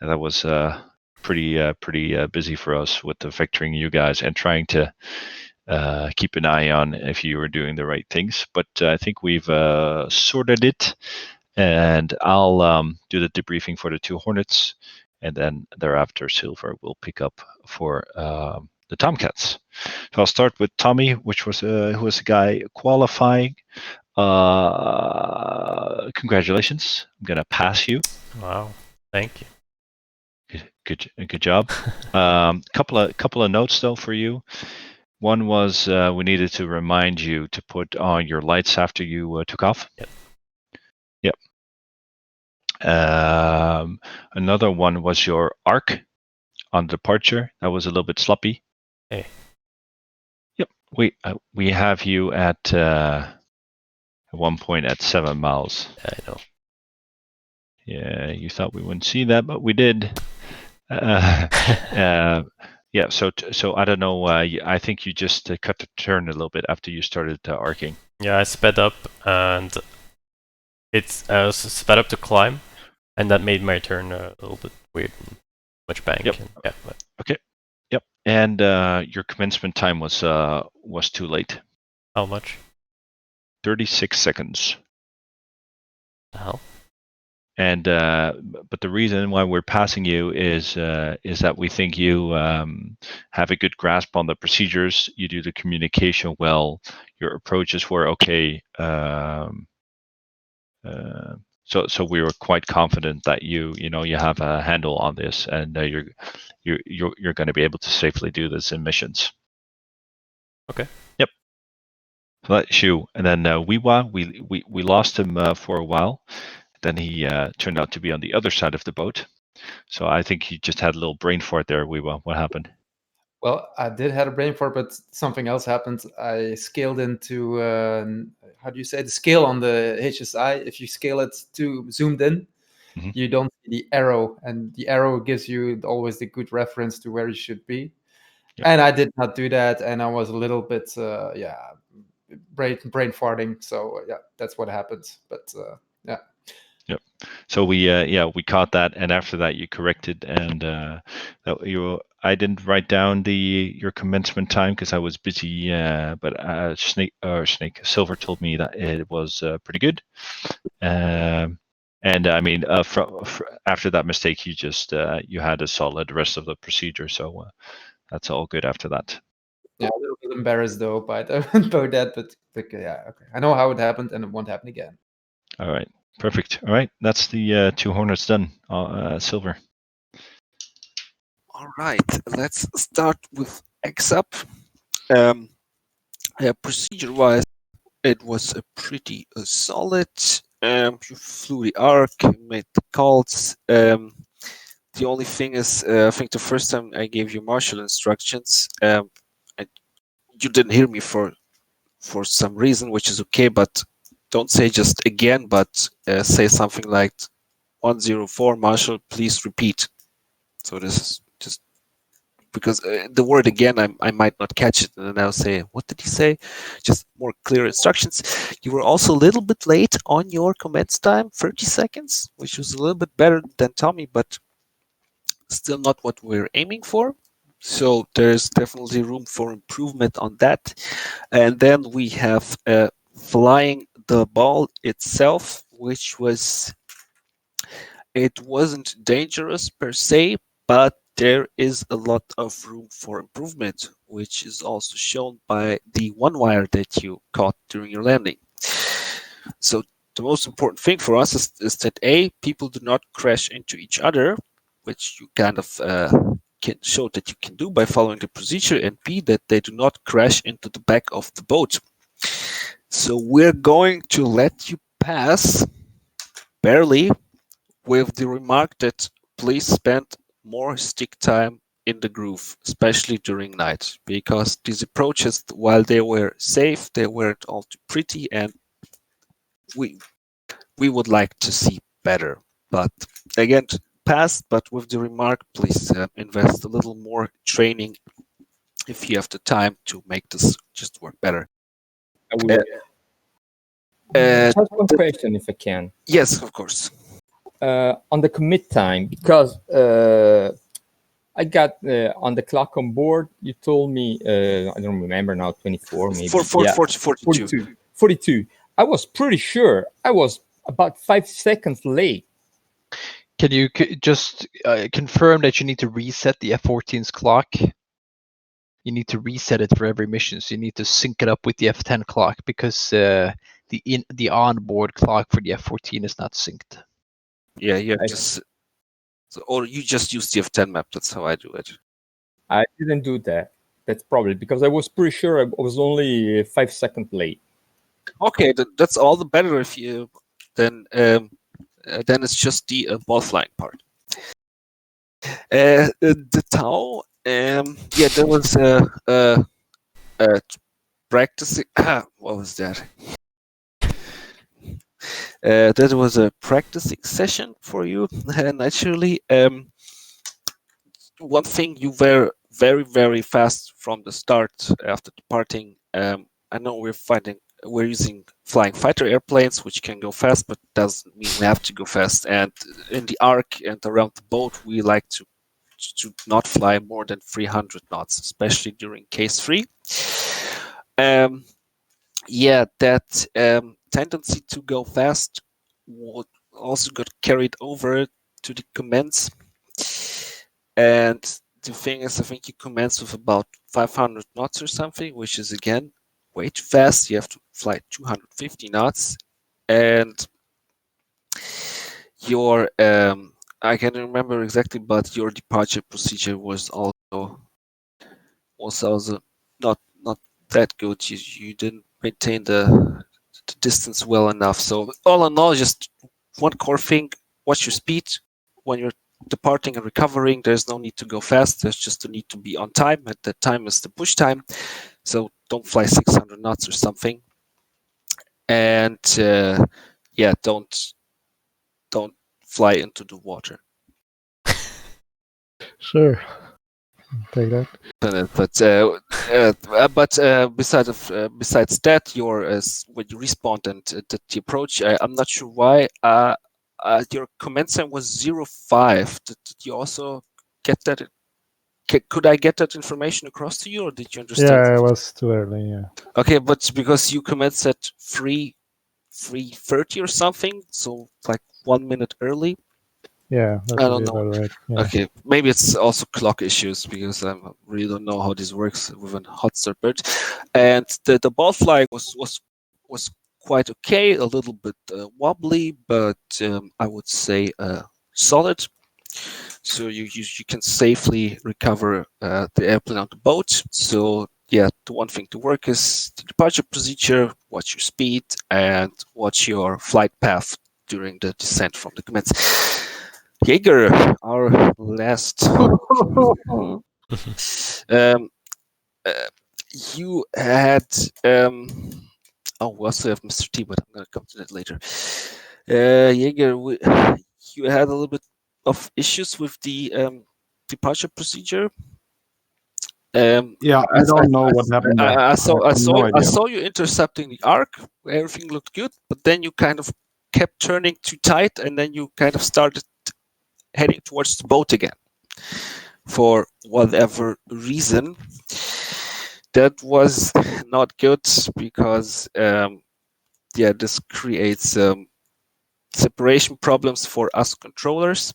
was pretty busy for us with the vectoring you guys and trying to keep an eye on if you were doing the right things. But I think we've sorted it. And I'll do the debriefing for the 2 Hornets, and then thereafter Silver will pick up for Tomcats. So I'll start with Tommy, which was who was the guy qualifying. Congratulations! I'm gonna pass you. Wow, thank you. Good job. Couple of notes though for you. One was we needed to remind you to put on your lights after you took off. Yep. Another one was your arc on departure. That was a little bit sloppy. Hey. Yep. We have you at one point at 7 miles. I know. Yeah, you thought we wouldn't see that, but we did. Yeah. So I don't know. I think you just cut the turn a little bit after you started arcing. Yeah, I sped up and I sped up to climb, and that made my turn a little bit weird. Much bank. Yep. And, yeah. But. Okay. Yep. And your commencement time was too late. How much? 36 seconds. The hell? And but the reason why we're passing you is that we think you have a good grasp on the procedures. You do the communication well. Your approaches were okay. So we were quite confident that you have a handle on this, and you're going to be able to safely do this in missions. Okay. Yep. So that's you. And then Wiwa, we lost him for a while. Then he turned out to be on the other side of the boat. So I think he just had a little brain fart there, Wiwa. What happened? Well, I did have a brain fart, but something else happened. I scaled into, how do you say, the scale on the HSI. If you scale it to zoomed in, you don't see the arrow, and the arrow gives you always the good reference to where you should be. Yep. And I did not do that, and I was a little bit, brain farting. So yeah, that's what happened. But yeah. Yep. So we caught that, and after that you corrected, and I didn't write down your commencement time because I was busy. But Silver told me that it was pretty good. And I mean, after that mistake, you just you had a solid rest of the procedure, so that's all good after that. Yeah, a little bit embarrassed though by about that, but yeah, okay. I know how it happened, and it won't happen again. All right. Perfect. All right, that's the 2 Hornets done. Silver. All right, let's start with XUp. Procedure-wise, it was a pretty solid. You flew the arc, made the calls. The only thing is, I think the first time I gave you marshal instructions, you didn't hear me for some reason, which is okay, but don't say just again, but say something like 104 Marshal, please repeat. So this is just because the word again, I might not catch it, and then I'll say, what did he say? Just more clear instructions. You were also a little bit late on your commence time, 30 seconds, which was a little bit better than Tommy, but still not what we're aiming for. So there's definitely room for improvement on that. And then we have flying the ball itself, which it wasn't dangerous per se, but there is a lot of room for improvement, which is also shown by the one wire that you caught during your landing. So the most important thing for us is that A, people do not crash into each other, which you kind of can show that you can do by following the procedure, and B, that they do not crash into the back of the boat. So we're going to let you pass barely with the remark that please spend more stick time in the groove, especially during night, because these approaches, while they were safe, they weren't all too pretty, and we would like to see better. But again, pass, but with the remark, please invest a little more training if you have the time to make this just work better. Just one question, if I can. Yes, of course. On the commit time, because I got on the clock on board, you told me, I don't remember now, 24 maybe. 42. I was pretty sure I was about 5 seconds late. Can you just confirm that you need to reset the F-14's clock? you need to reset it for every mission. So you need to sync it up with the F10 clock because the onboard clock for the F14 is not synced. Yeah, you have to, or you just use the F10 map. That's how I do it. I didn't do that. That's probably because I was pretty sure I was only 5 seconds late. Okay, that's all the better if you then it's just the ball flying part. The Tau, yeah, there was practicing. What was that? That was a practicing session for you. Naturally, one thing, you were very, very fast from the start after departing. I know we're using flying fighter airplanes, which can go fast, but doesn't mean we have to go fast. And in the arc and around the boat, we like to not fly more than 300 knots, especially during case 3. Yeah, that tendency to go fast also got carried over to the commence. And the thing is, I think you commence with about 500 knots or something, which is again way too fast. You have to fly 250 knots, and your I can't remember exactly, but your departure procedure was also not that good. You didn't maintain the distance well enough. So all in all, just one core thing: watch your speed when you're departing and recovering. There's no need to go fast. There's just a need to be on time. At that time is the push time. So don't fly 600 knots or something. And yeah, don't fly into the water. Sure, take that. But besides that, when you respawned and the approach, I'm not sure why. Your command time was 05. Did you also get that? Could I get that information across to you, or did you understand? Yeah, it was too early. Yeah. Okay, but because you commenced at 3:30 or something, so like 1 minute early. Yeah, that I would don't be know. about right. Yeah. Okay, maybe it's also clock issues because I really don't know how this works with a hot start bird. And the ball flying was quite okay, a little bit wobbly, but I would say solid. So you can safely recover the airplane on the boat. So yeah, the one thing to work is the departure procedure, watch your speed, and watch your flight path during the descent from the commence. Jaeger, our last. You had. We also have Mr. T, but I'm going to come to that later. Jaeger, you had a little bit of issues with the departure procedure. Yeah, I don't know what happened there. I idea. saw you intercepting the arc. Everything looked good, but then you kind of kept turning too tight, and then you kind of started heading towards the boat again for whatever reason. That was not good because this creates separation problems for us controllers,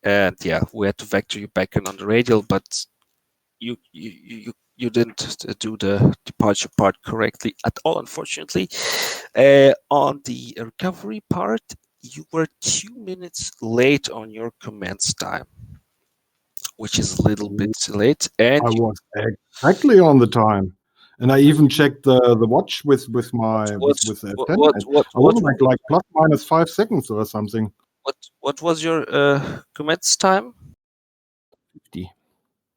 and yeah, we had to vector you back in on the radial, but you didn't do the departure part correctly at all, unfortunately. On the recovery part, you were 2 minutes late on your commence time, which is a little bit late. And I was exactly on the time, and I even checked the watch with my with F10. I was like plus minus 5 seconds or something. What was your commence time? 50.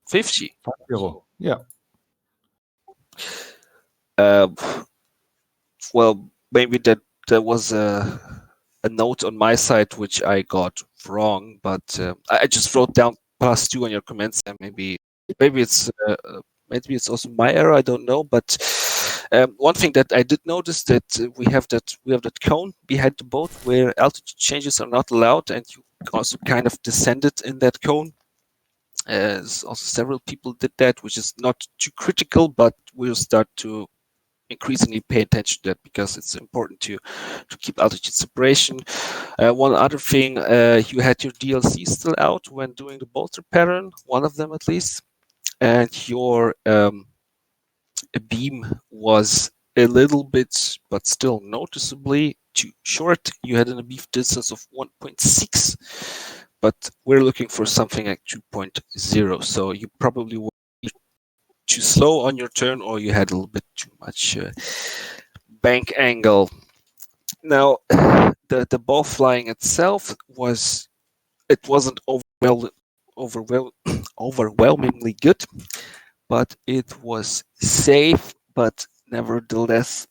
50. 50. Yeah. Well, maybe that was a note on my side which I got wrong, but I just wrote down +2 on your comments, and maybe it's also my error. I don't know, but one thing that I did notice that we have that cone behind the boat where altitude changes are not allowed, and you also kind of descended in that cone. Also, several people did that, which is not too critical, but we'll start to increasingly pay attention to that because it's important to keep altitude separation. One other thing, you had your DLC still out when doing the bolter pattern, one of them at least. and your beam was a little bit, but still noticeably too short. You had an beam distance of 1.6, but we're looking for something like 2.0. So you probably were too slow on your turn, or you had a little bit too much bank angle. Now, the ball flying itself wasn't overwhelmingly good, but it was safe. But nevertheless,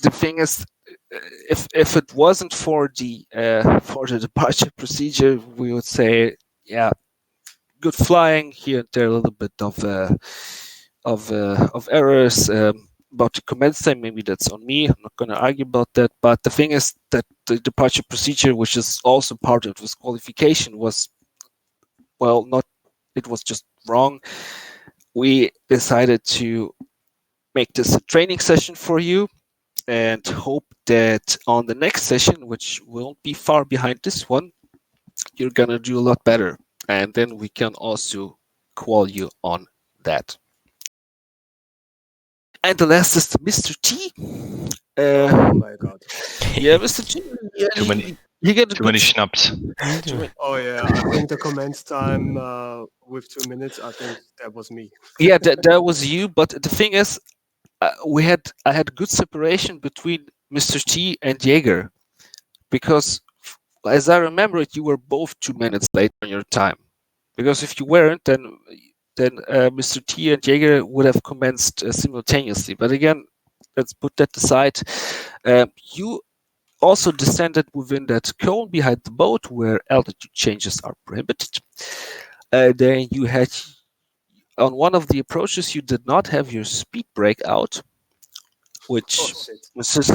the thing is, if it wasn't for the departure procedure, we would say, yeah, good flying here and there, a little bit of errors. About the commence time, maybe that's on me. I'm not going to argue about that. But the thing is that the departure procedure, which is also part of this qualification, was, well, not, it was just wrong. We decided to make this a training session for you and hope that on the next session, which won't be far behind this one, you're going to do a lot better. And then we can also call you on that. And the last is Mr. T. Oh my god. Yeah, Mr. T. Yeah, Too many schnapps. Oh yeah, I think the commence time with 2 minutes, I think that was me. Yeah, that was you. But the thing is, I had good separation between Mr. T and Jaeger, because as I remember it, you were both 2 minutes late on your time. Because if you weren't, then Mr. T and Jaeger would have commenced simultaneously. But again, let's put that aside. You also descended within that cone behind the boat where altitude changes are prohibited. Then you had, on one of the approaches, you did not have your speed brake out, which was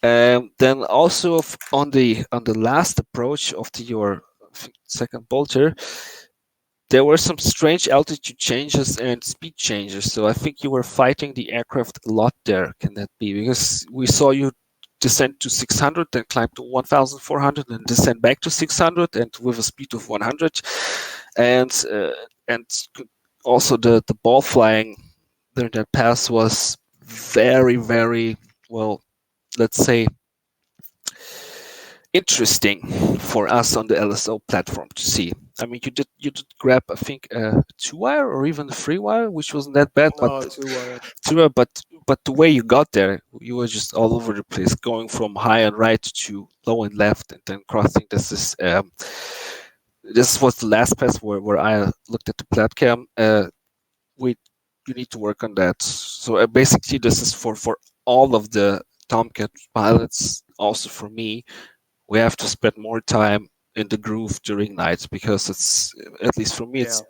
then also on the last approach of your second bolter, there were some strange altitude changes and speed changes. So I think you were fighting the aircraft a lot there. Can that be? Because we saw you descend to 600, then climb to 1,400, and descend back to 600, and with a speed of 100, and also the ball flying during that pass was very, very, well, let's say, interesting for us on the LSO platform to see. I mean, you did grab, I think, a 2-wire or even a 3-wire, which wasn't that bad. No, but 2-wire. 2-wire, but the way you got there, you were just all over the place, going from high and right to low and left, and then crossing. This was the last pass where I looked at the platcam. You need to work on that. So basically, this is for all of the Tomcat pilots, also for me. We have to spend more time in the groove during nights, because it's, at least for me, it's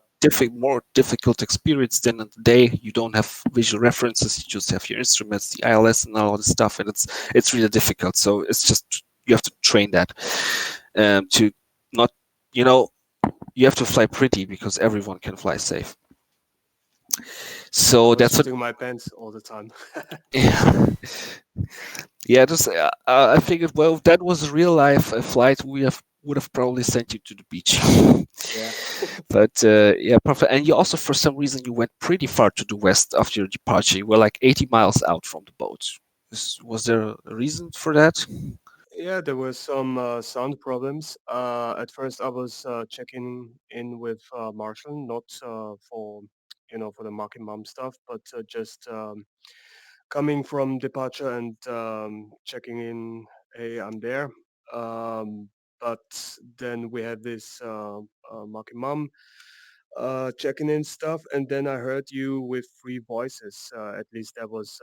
more difficult experience than in the day. You don't have visual references, you just have your instruments, the ILS and all this stuff, and it's really difficult. So it's just, you have to train that to not, you have to fly pretty, because everyone can fly safe. So that's what my pants all the time. Yeah, I figured, well, if that was a real life flight, would have probably sent you to the beach. Yeah. But yeah, perfect. And you also, for some reason, you went pretty far to the west after your departure. You were like 80 miles out from the boat. Was there a reason for that? Yeah, there were some sound problems. At first, I was checking in with Marshall, not for the Marking Mom stuff, but just coming from departure and checking in. Hey, I'm there. But then we had this Marking Mom checking in stuff, and then I heard you with 3 voices. At least that was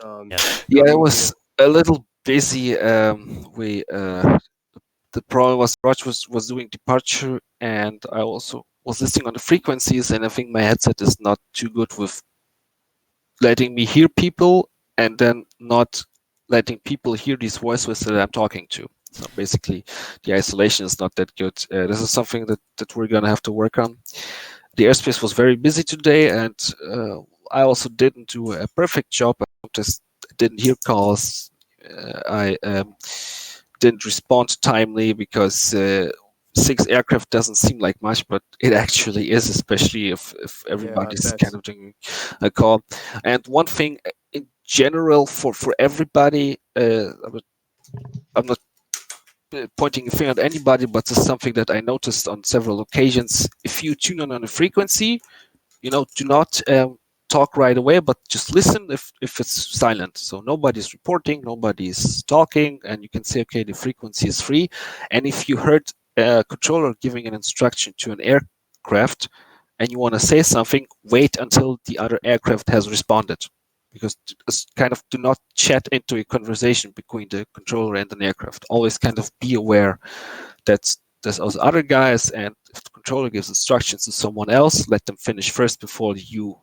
Yeah, it was a little busy. The problem was Raj was doing departure, and I also was listening on the frequencies, and I think my headset is not too good with letting me hear people, and then not letting people hear these voices that I'm talking to. So basically, the isolation is not that good. This is something that we're gonna have to work on. The airspace was very busy today, and I also didn't do a perfect job. I just didn't hear calls. I didn't respond timely, because 6 aircraft doesn't seem like much, but it actually is, especially if everybody's that's- kind of doing a call. And one thing in general for everybody, I'm not pointing a finger at anybody, but it's something that I noticed on several occasions. If you tune in on a frequency, do not talk right away, but just listen if it's silent. So nobody's reporting, nobody's talking, and you can say, okay, the frequency is free. And if you heard a controller giving an instruction to an aircraft and you want to say something, wait until the other aircraft has responded. Because kind of do not chat into a conversation between the controller and an aircraft. Always kind of be aware that there's also other guys, and if the controller gives instructions to someone else, let them finish first before you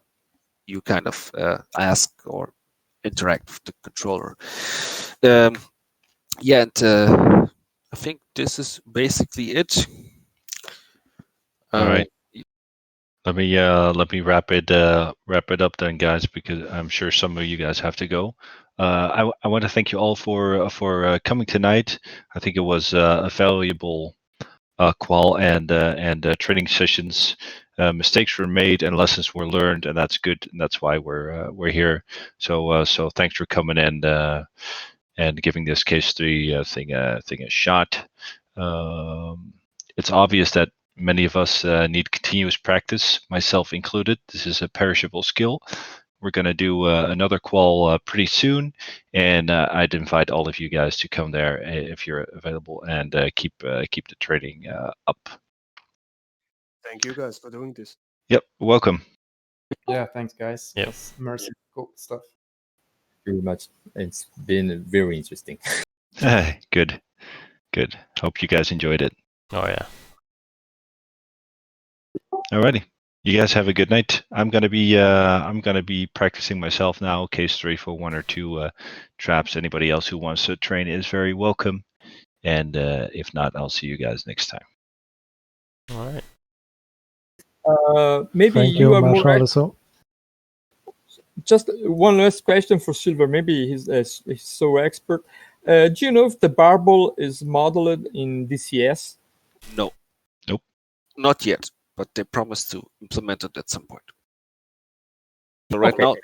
kind of ask or interact with the controller. Yeah, and I think this is basically it. All right. Let me wrap it up then, guys, because I'm sure some of you guys have to go. I want to thank you all for coming tonight. I think it was a valuable qual and training sessions. Mistakes were made and lessons were learned, and that's good. And that's why we're here. So thanks for coming and giving this case 3 thing a shot. It's obvious that many of us need continuous practice, myself included. This is a perishable skill. We're going to do another qual pretty soon, and I'd invite all of you guys to come there if you're available and keep the training up. Thank you guys for doing this. Yep, welcome. Yeah, thanks, guys. Yep. That's immersive, cool stuff. Very much. It's been very interesting. Good. Hope you guys enjoyed it. Oh yeah. Alrighty. You guys have a good night. I'm gonna be practicing myself now. Case 3 for 1 or 2 traps. Anybody else who wants to train is very welcome. And if not, I'll see you guys next time. All right. Maybe Thank you you, are Marshall. more. Also. Just one last question for Silver. Maybe he's so expert. Do you know if the barbell is modeled in DCS? No. Nope. Not yet, but they promise to implement it at some point. So right now,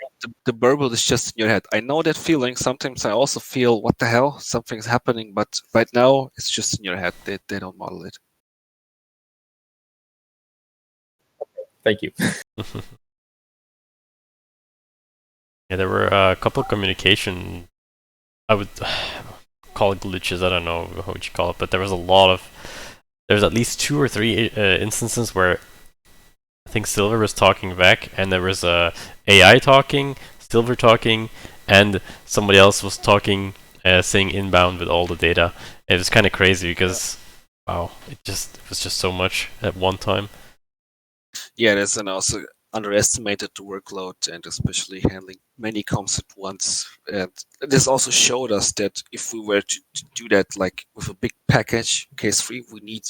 the barbell is just in your head. I know that feeling. Sometimes I also feel, what the hell, something's happening. But right now, it's just in your head. They don't model it. Thank you. Yeah, there were a couple of communication, I would call it glitches, I don't know what you call it, but there was there's at least 2 or 3 instances where I think Silver was talking back, and there was AI talking, Silver talking, and somebody else was talking, saying inbound with all the data. It was kind of crazy because, wow, it was just so much at one time. Yeah, that's and also underestimated the workload, and especially handling many comms at once. And this also showed us that if we were to do that, like with a big package, case 3, we need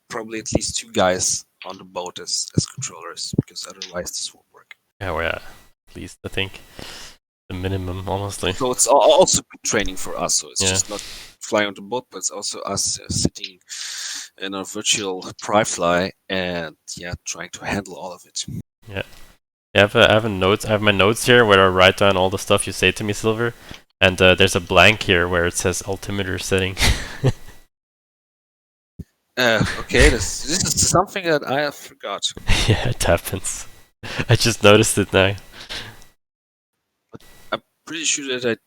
probably at least 2 guys on the boat as controllers, because otherwise this won't work. Yeah, well, yeah, at least I think the minimum, honestly. So it's also good training for us. So it's Yeah. just not flying on the boat, but it's also us sitting in a virtual fly and trying to handle all of it. Yeah. I have my notes here where I write down all the stuff you say to me, Silver, and there's a blank here where it says altimeter setting. Okay, this is something that I forgot. Yeah, it happens. I just noticed it now. I'm pretty sure that I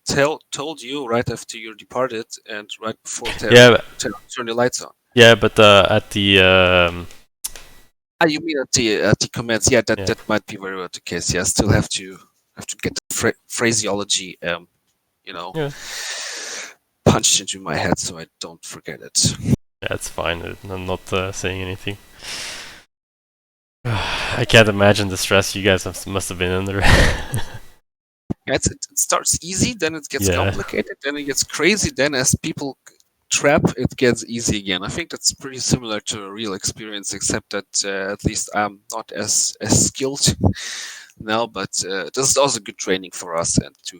told you right after you departed and right before turn the lights on. Yeah, but at the you mean at the comments? Yeah, that might be very well the case. Yeah, I still have to get the phraseology, punched into my head so I don't forget it. Yeah, it's fine. I'm not saying anything. I can't imagine the stress you guys must have been under. It starts easy, then it gets complicated, then it gets crazy, then as people trap, it gets easy again. I think that's pretty similar to a real experience, except that at least I'm not as skilled now, but this is also good training for us and to,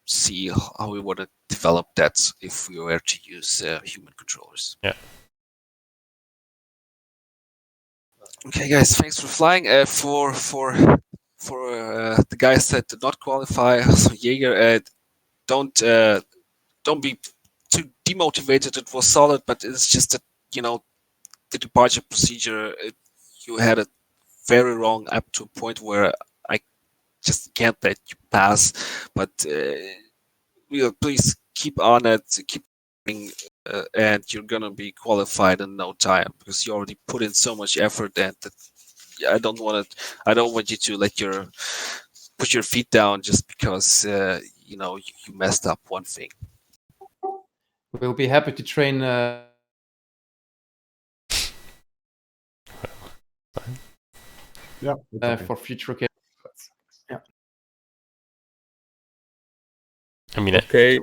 see how we want to develop that if we were to use human controllers. Yeah. Okay, guys, thanks for flying. For the guys that did not qualify, so Jaeger, don't be too demotivated. It was solid, but it's just that the departure procedure. You had it very wrong up to a point where I just can't let you pass. But please keep on it, keep and you're gonna be qualified in no time because you already put in so much effort. And I don't want you to put your feet down just because you messed up one thing. We'll be happy to train. Yeah. Okay. For future occasions. Yeah. I mean, Okay,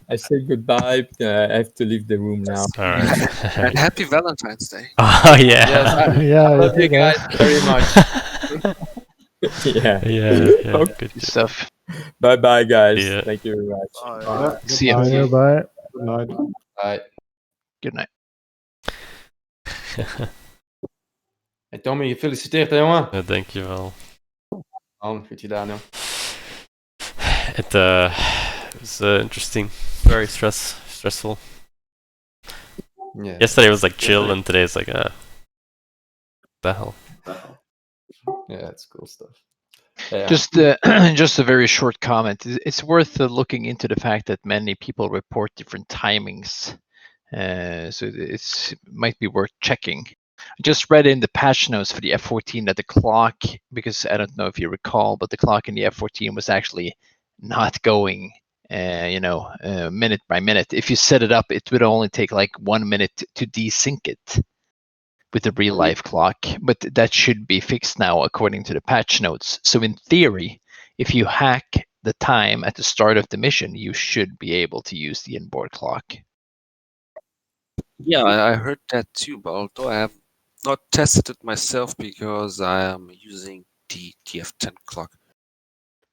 I say goodbye. I have to leave the room now. all right. And happy Valentine's Day. Oh yeah. Yes, Yeah, I love you guys very much. Yeah. Yeah. Okay. Good Stuff. Bye bye, guys. Yeah. Thank you very much. Yeah, See ya. goodbye. Bye. Good night. Bye. Good night. Hey Tommy, gefeliciteerd hè jongen. Ja, dankjewel. Goed gedaan joh. It was interesting, very stressful. Yeah. Yesterday was like chill, and today it's like the hell. Yeah, it's cool stuff. Yeah. Just a very short comment. It's worth looking into the fact that many people report different timings, so it might be worth checking. I just read in the patch notes for the F14 that the clock, because I don't know if you recall, but the clock in the F14 was actually not going, minute by minute. If you set it up, it would only take like 1 minute to desync it with the real life clock, but that should be fixed now according to the patch notes. So in theory, if you hack the time at the start of the mission, you should be able to use the inboard clock. Yeah, I heard that too, but although I have not tested it myself because I am using the TF10 clock.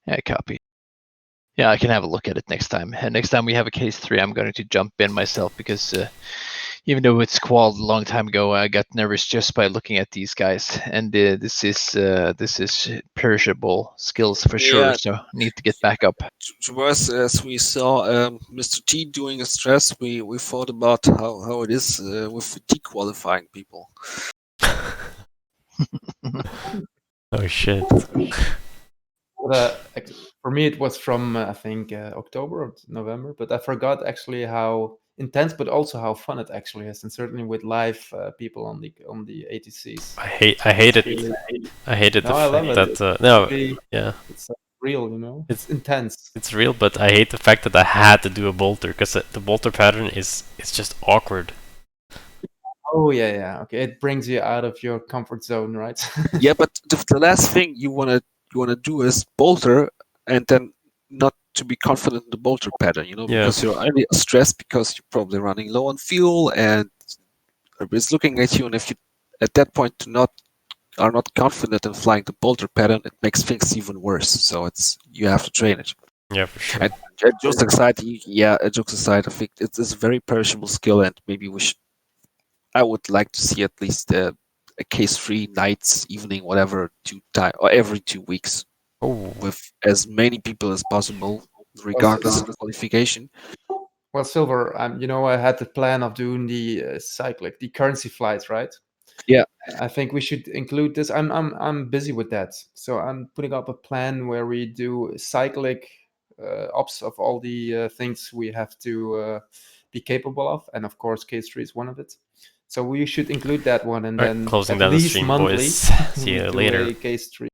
Yeah, copy. Yeah, I can have a look at it next time. And next time we have a case 3, I'm going to jump in myself because even though it's qualled a long time ago, I got nervous just by looking at these guys. And this is perishable skills for sure. Yeah. So need to get back up. To us, as we saw Mr. T doing a stress, we thought about how it is with fatigue qualifying people. Oh shit. But, for me, it was from I think October or November, but I forgot actually how intense, but also how fun it actually is, and certainly with live people on the ATCs. I hate it. I hated the No, I fact love it. that yeah. It's real, you know. It's intense. It's real, but I hate the fact that I had to do a bolter because the bolter pattern it's just awkward. Oh yeah. Okay, it brings you out of your comfort zone, right? Yeah, but the last thing you wanna do is bolter and then not to be confident in the bolter pattern, because you're only stressed because you're probably running low on fuel and everybody's looking at you, and if you at that point are not confident in flying the bolter pattern, it makes things even worse. So you have to train it. Yeah, for sure. And jokes aside, I think it's a very perishable skill, and maybe I would like to see at least a case 3 nights, evening, whatever, or every 2 weeks, with as many people as possible, regardless of the qualification. Well, Silver, I had the plan of doing the cyclic, the currency flights, right? Yeah. I think we should include this. I'm busy with that, so I'm putting up a plan where we do cyclic ops of all the things we have to be capable of, and of course, case 3 is one of it. So we should include that one, and then closing at down the least stream, monthly. boys. See you we do later. a case 3.